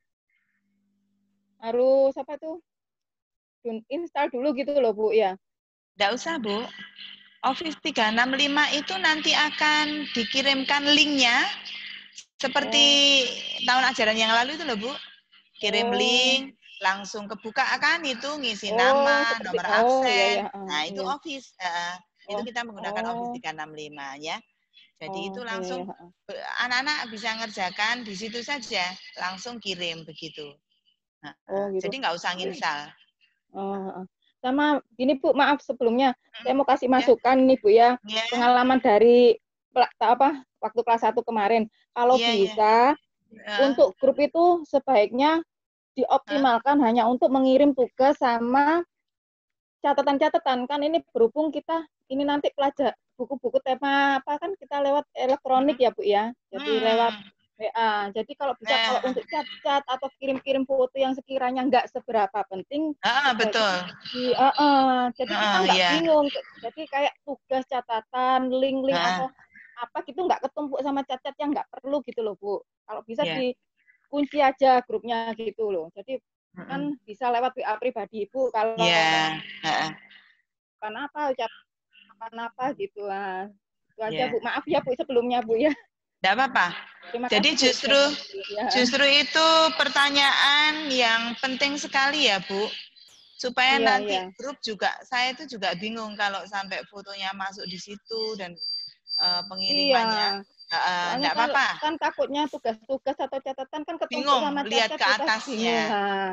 harus apa tuh? Install dulu gitu loh Bu ya. Tidak usah Bu. Office 365 itu nanti akan dikirimkan linknya seperti tahun ajaran yang lalu itu loh Bu. Kirim link, langsung kebuka kan itu ngisi nama, nomor absen. Nah itu Office. Itu kita menggunakan Office 365 ya. Jadi itu langsung anak-anak bisa ngerjakan di situ saja, langsung kirim begitu. Gitu. Jadi nggak usah nginstal. Sama gini Bu, maaf sebelumnya saya mau kasih masukan nih Bu ya. Pengalaman dari waktu kelas 1 kemarin. Kalau bisa untuk grup itu sebaiknya dioptimalkan hanya untuk mengirim tugas sama catatan-catatan. Kan ini berhubung kita ini nanti pelajar buku-buku tema apa kan kita lewat elektronik ya Bu ya. Jadi lewat WA. Jadi kalau bisa kalau untuk cat-cat atau kirim-kirim foto yang sekiranya nggak seberapa penting. Betul. Jadi kita nggak bingung. Jadi kayak tugas catatan, link-link atau apa gitu nggak ketumpuk sama cat-cat yang nggak perlu gitu loh Bu. Kalau bisa dikunci aja grupnya gitu loh. Jadi kan bisa lewat WA pribadi Ibu kalau kenapa apa gitu lah. Itu aja Bu. Maaf ya Bu sebelumnya Bu ya. Tidak apa-apa. Jadi justru itu pertanyaan yang penting sekali ya Bu. Supaya nanti grup juga, saya itu juga bingung kalau sampai fotonya masuk di situ dan pengirimannya. Enggak apa-apa. Kan takutnya tugas-tugas atau catatan kan ketemu sama lihat ke atasnya.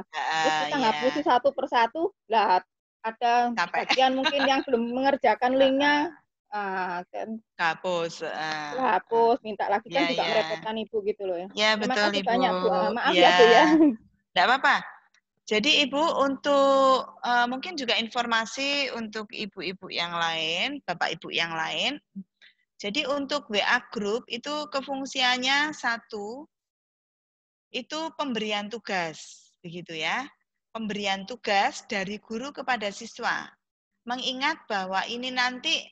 Terus kita ngapusi satu persatu, lah ada bagian mungkin yang belum mengerjakan linknya. Kan hapus minta lagi kan juga merepotkan Ibu gitu loh ya. Ya betul Ibu. Banyak, Bu. Maaf ya Bu ya. Tidak apa-apa. Jadi Ibu untuk mungkin juga informasi untuk ibu-ibu yang lain, bapak ibu yang lain. Jadi untuk WA group itu kefungsiannya satu, itu pemberian tugas, begitu ya. Pemberian tugas dari guru kepada siswa. Mengingat bahwa ini nanti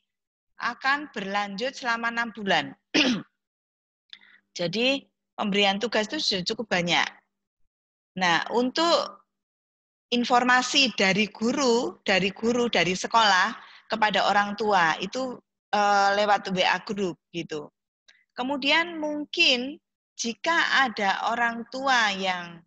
akan berlanjut selama 6 bulan. Jadi pemberian tugas itu sudah cukup banyak. Nah, untuk informasi dari guru, dari sekolah kepada orang tua itu lewat WA group gitu. Kemudian mungkin jika ada orang tua yang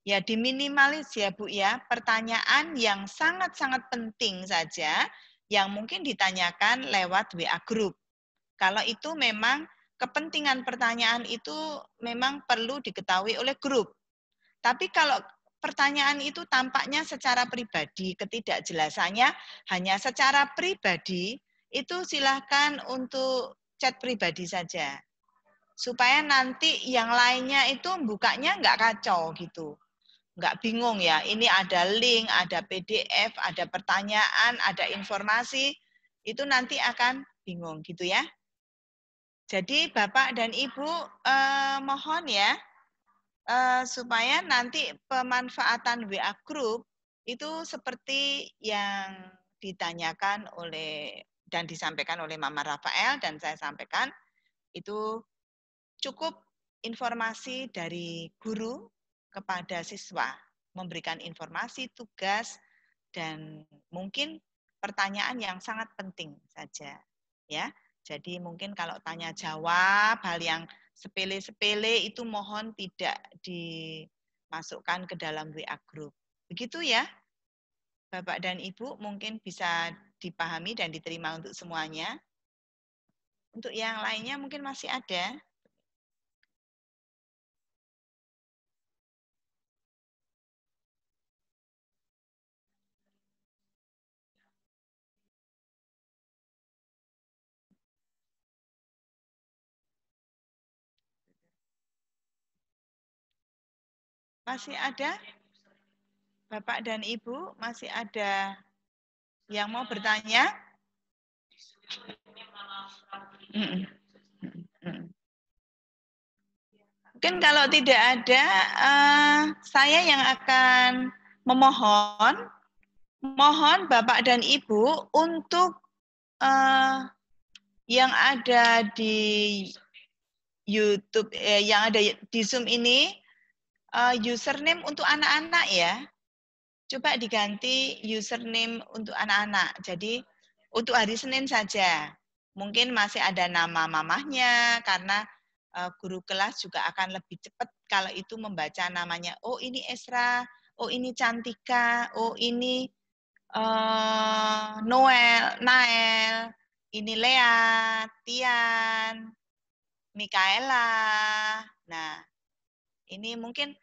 ya diminimalis ya Bu ya, pertanyaan yang sangat-sangat penting saja yang mungkin ditanyakan lewat WA group. Kalau itu memang kepentingan pertanyaan itu memang perlu diketahui oleh grup. Tapi kalau pertanyaan itu tampaknya secara pribadi, ketidakjelasannya hanya secara pribadi, itu silahkan untuk chat pribadi saja. Supaya nanti yang lainnya itu bukanya nggak kacau gitu. Nggak bingung ya, ini ada link, ada PDF, ada pertanyaan, ada informasi, itu nanti akan bingung gitu ya. Jadi Bapak dan Ibu mohon ya, supaya nanti pemanfaatan WA Group itu seperti yang ditanyakan oleh dan disampaikan oleh Mama Rafael dan saya sampaikan, itu cukup informasi dari guru kepada siswa, memberikan informasi, tugas, dan mungkin pertanyaan yang sangat penting saja, ya. Jadi mungkin kalau tanya jawab hal yang sepele-sepele itu mohon tidak dimasukkan ke dalam WA group. Begitu ya, Bapak dan Ibu, mungkin bisa dipahami dan diterima untuk semuanya. Untuk yang lainnya mungkin masih ada. Masih ada? Bapak dan Ibu, masih ada yang mau bertanya? Mungkin kalau tidak ada, saya yang akan mohon Bapak dan Ibu untuk yang ada di YouTube, yang ada di Zoom ini, username untuk anak-anak ya. Coba diganti username untuk anak-anak. Jadi untuk hari Senin saja. Mungkin masih ada nama mamahnya, karena guru kelas juga akan lebih cepat kalau itu membaca namanya. Oh ini Esra, oh ini Cantika, oh ini Nael, ini Lea, Tian, Mikaela. Nah, ini mungkin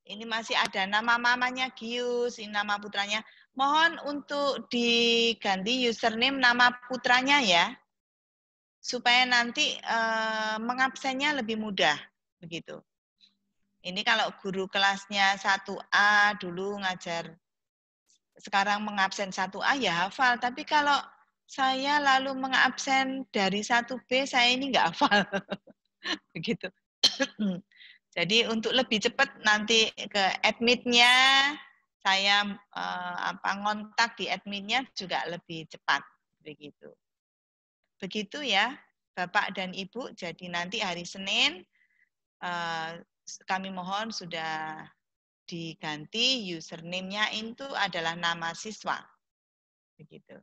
ini masih ada nama mamanya Gius, ini nama putranya. Mohon untuk diganti username nama putranya ya, supaya nanti mengabsennya lebih mudah, begitu. Ini kalau guru kelasnya 1A dulu ngajar, sekarang mengabsen 1A ya hafal, tapi kalau saya lalu mengabsen dari 1B, saya ini nggak hafal. Begitu. Jadi untuk lebih cepat nanti ke admitnya, saya ngontak di adminnya juga lebih cepat. Begitu. Begitu ya, Bapak dan Ibu. Jadi nanti hari Senin, kami mohon sudah diganti username-nya itu adalah nama siswa. Begitu.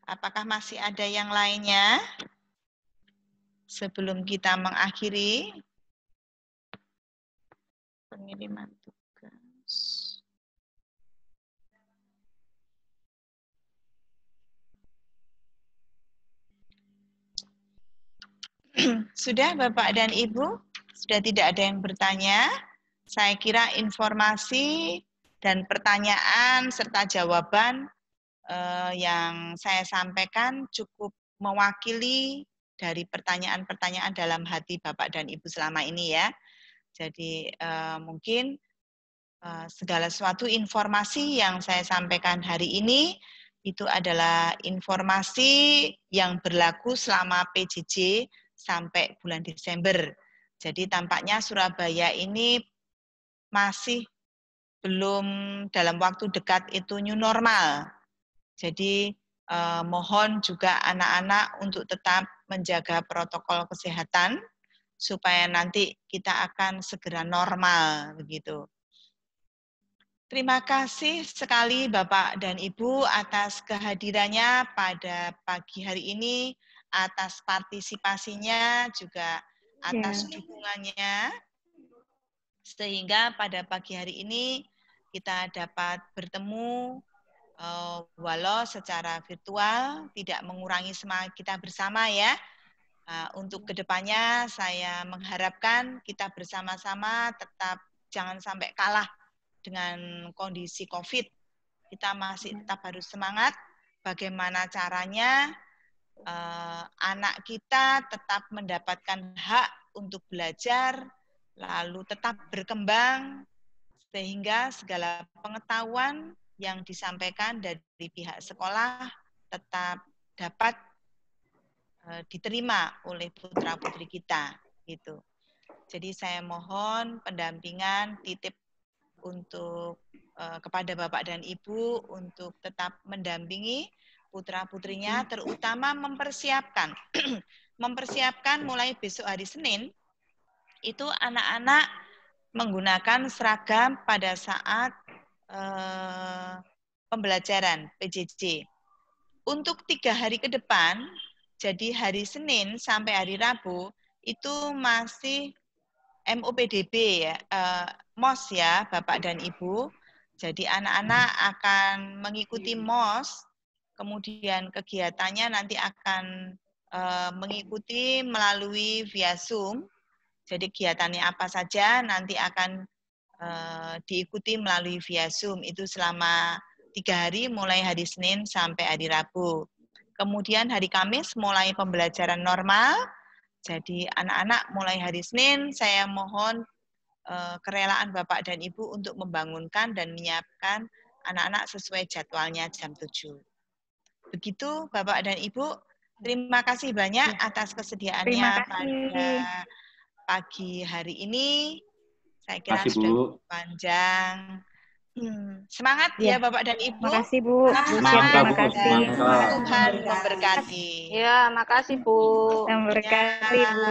Apakah masih ada yang lainnya? Sebelum kita mengakhiri pengiriman tugas. Sudah Bapak dan Ibu? Sudah tidak ada yang bertanya? Saya kira informasi dan pertanyaan serta jawaban yang saya sampaikan cukup mewakili dari pertanyaan-pertanyaan dalam hati Bapak dan Ibu selama ini ya. Jadi mungkin segala sesuatu informasi yang saya sampaikan hari ini itu adalah informasi yang berlaku selama PJJ sampai bulan Desember. Jadi tampaknya Surabaya ini masih belum dalam waktu dekat itu new normal. Jadi mohon juga anak-anak untuk tetap menjaga protokol kesehatan supaya nanti kita akan segera normal begitu. Terima kasih sekali Bapak dan Ibu atas kehadirannya pada pagi hari ini, atas partisipasinya juga atas dukungannya, sehingga pada pagi hari ini kita dapat bertemu walau secara virtual, tidak mengurangi semangat kita bersama ya. Untuk kedepannya saya mengharapkan kita bersama-sama tetap jangan sampai kalah dengan kondisi COVID. Kita masih tetap harus semangat. Bagaimana caranya anak kita tetap mendapatkan hak untuk belajar, lalu tetap berkembang, sehingga segala pengetahuan yang disampaikan dari pihak sekolah tetap dapat diterima oleh putra-putri kita gitu. Jadi saya mohon pendampingan titip untuk kepada Bapak dan Ibu untuk tetap mendampingi putra-putrinya, terutama mempersiapkan mempersiapkan mulai besok hari Senin, itu anak-anak menggunakan seragam pada saat pembelajaran PJJ. Untuk 3 hari ke depan, jadi hari Senin sampai hari Rabu, itu masih MOPDB ya, MOS ya Bapak dan Ibu. Jadi anak-anak akan mengikuti MOS, kemudian kegiatannya nanti akan mengikuti melalui via Zoom. Jadi kegiatannya apa saja nanti akan diikuti melalui via Zoom. Itu selama 3 hari mulai hari Senin sampai hari Rabu. Kemudian hari Kamis mulai pembelajaran normal. Jadi anak-anak mulai hari Senin saya mohon kerelaan Bapak dan Ibu untuk membangunkan dan menyiapkan anak-anak sesuai jadwalnya jam 7. Begitu Bapak dan Ibu, terima kasih banyak atas kesediaannya pada pagi hari ini. Saya kira sudah cukup panjang. Semangat ya Bapak dan Ibu. Makasih Bu. Semangat. Makasih. Tuhan memberkati. Ya, makasih Bu. Memberkati Bu.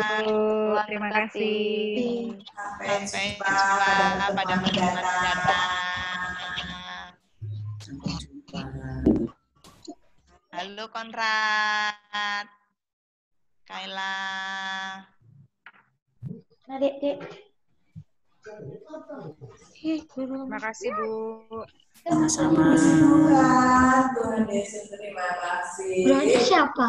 Terima kasih. Sampai jumpa pada pertemuan mendatang. Halo Konrad. Kaila. Dek. Terima kasih Bu. Sama-sama. Tuhan Yesus terima kasih. Berarti siapa?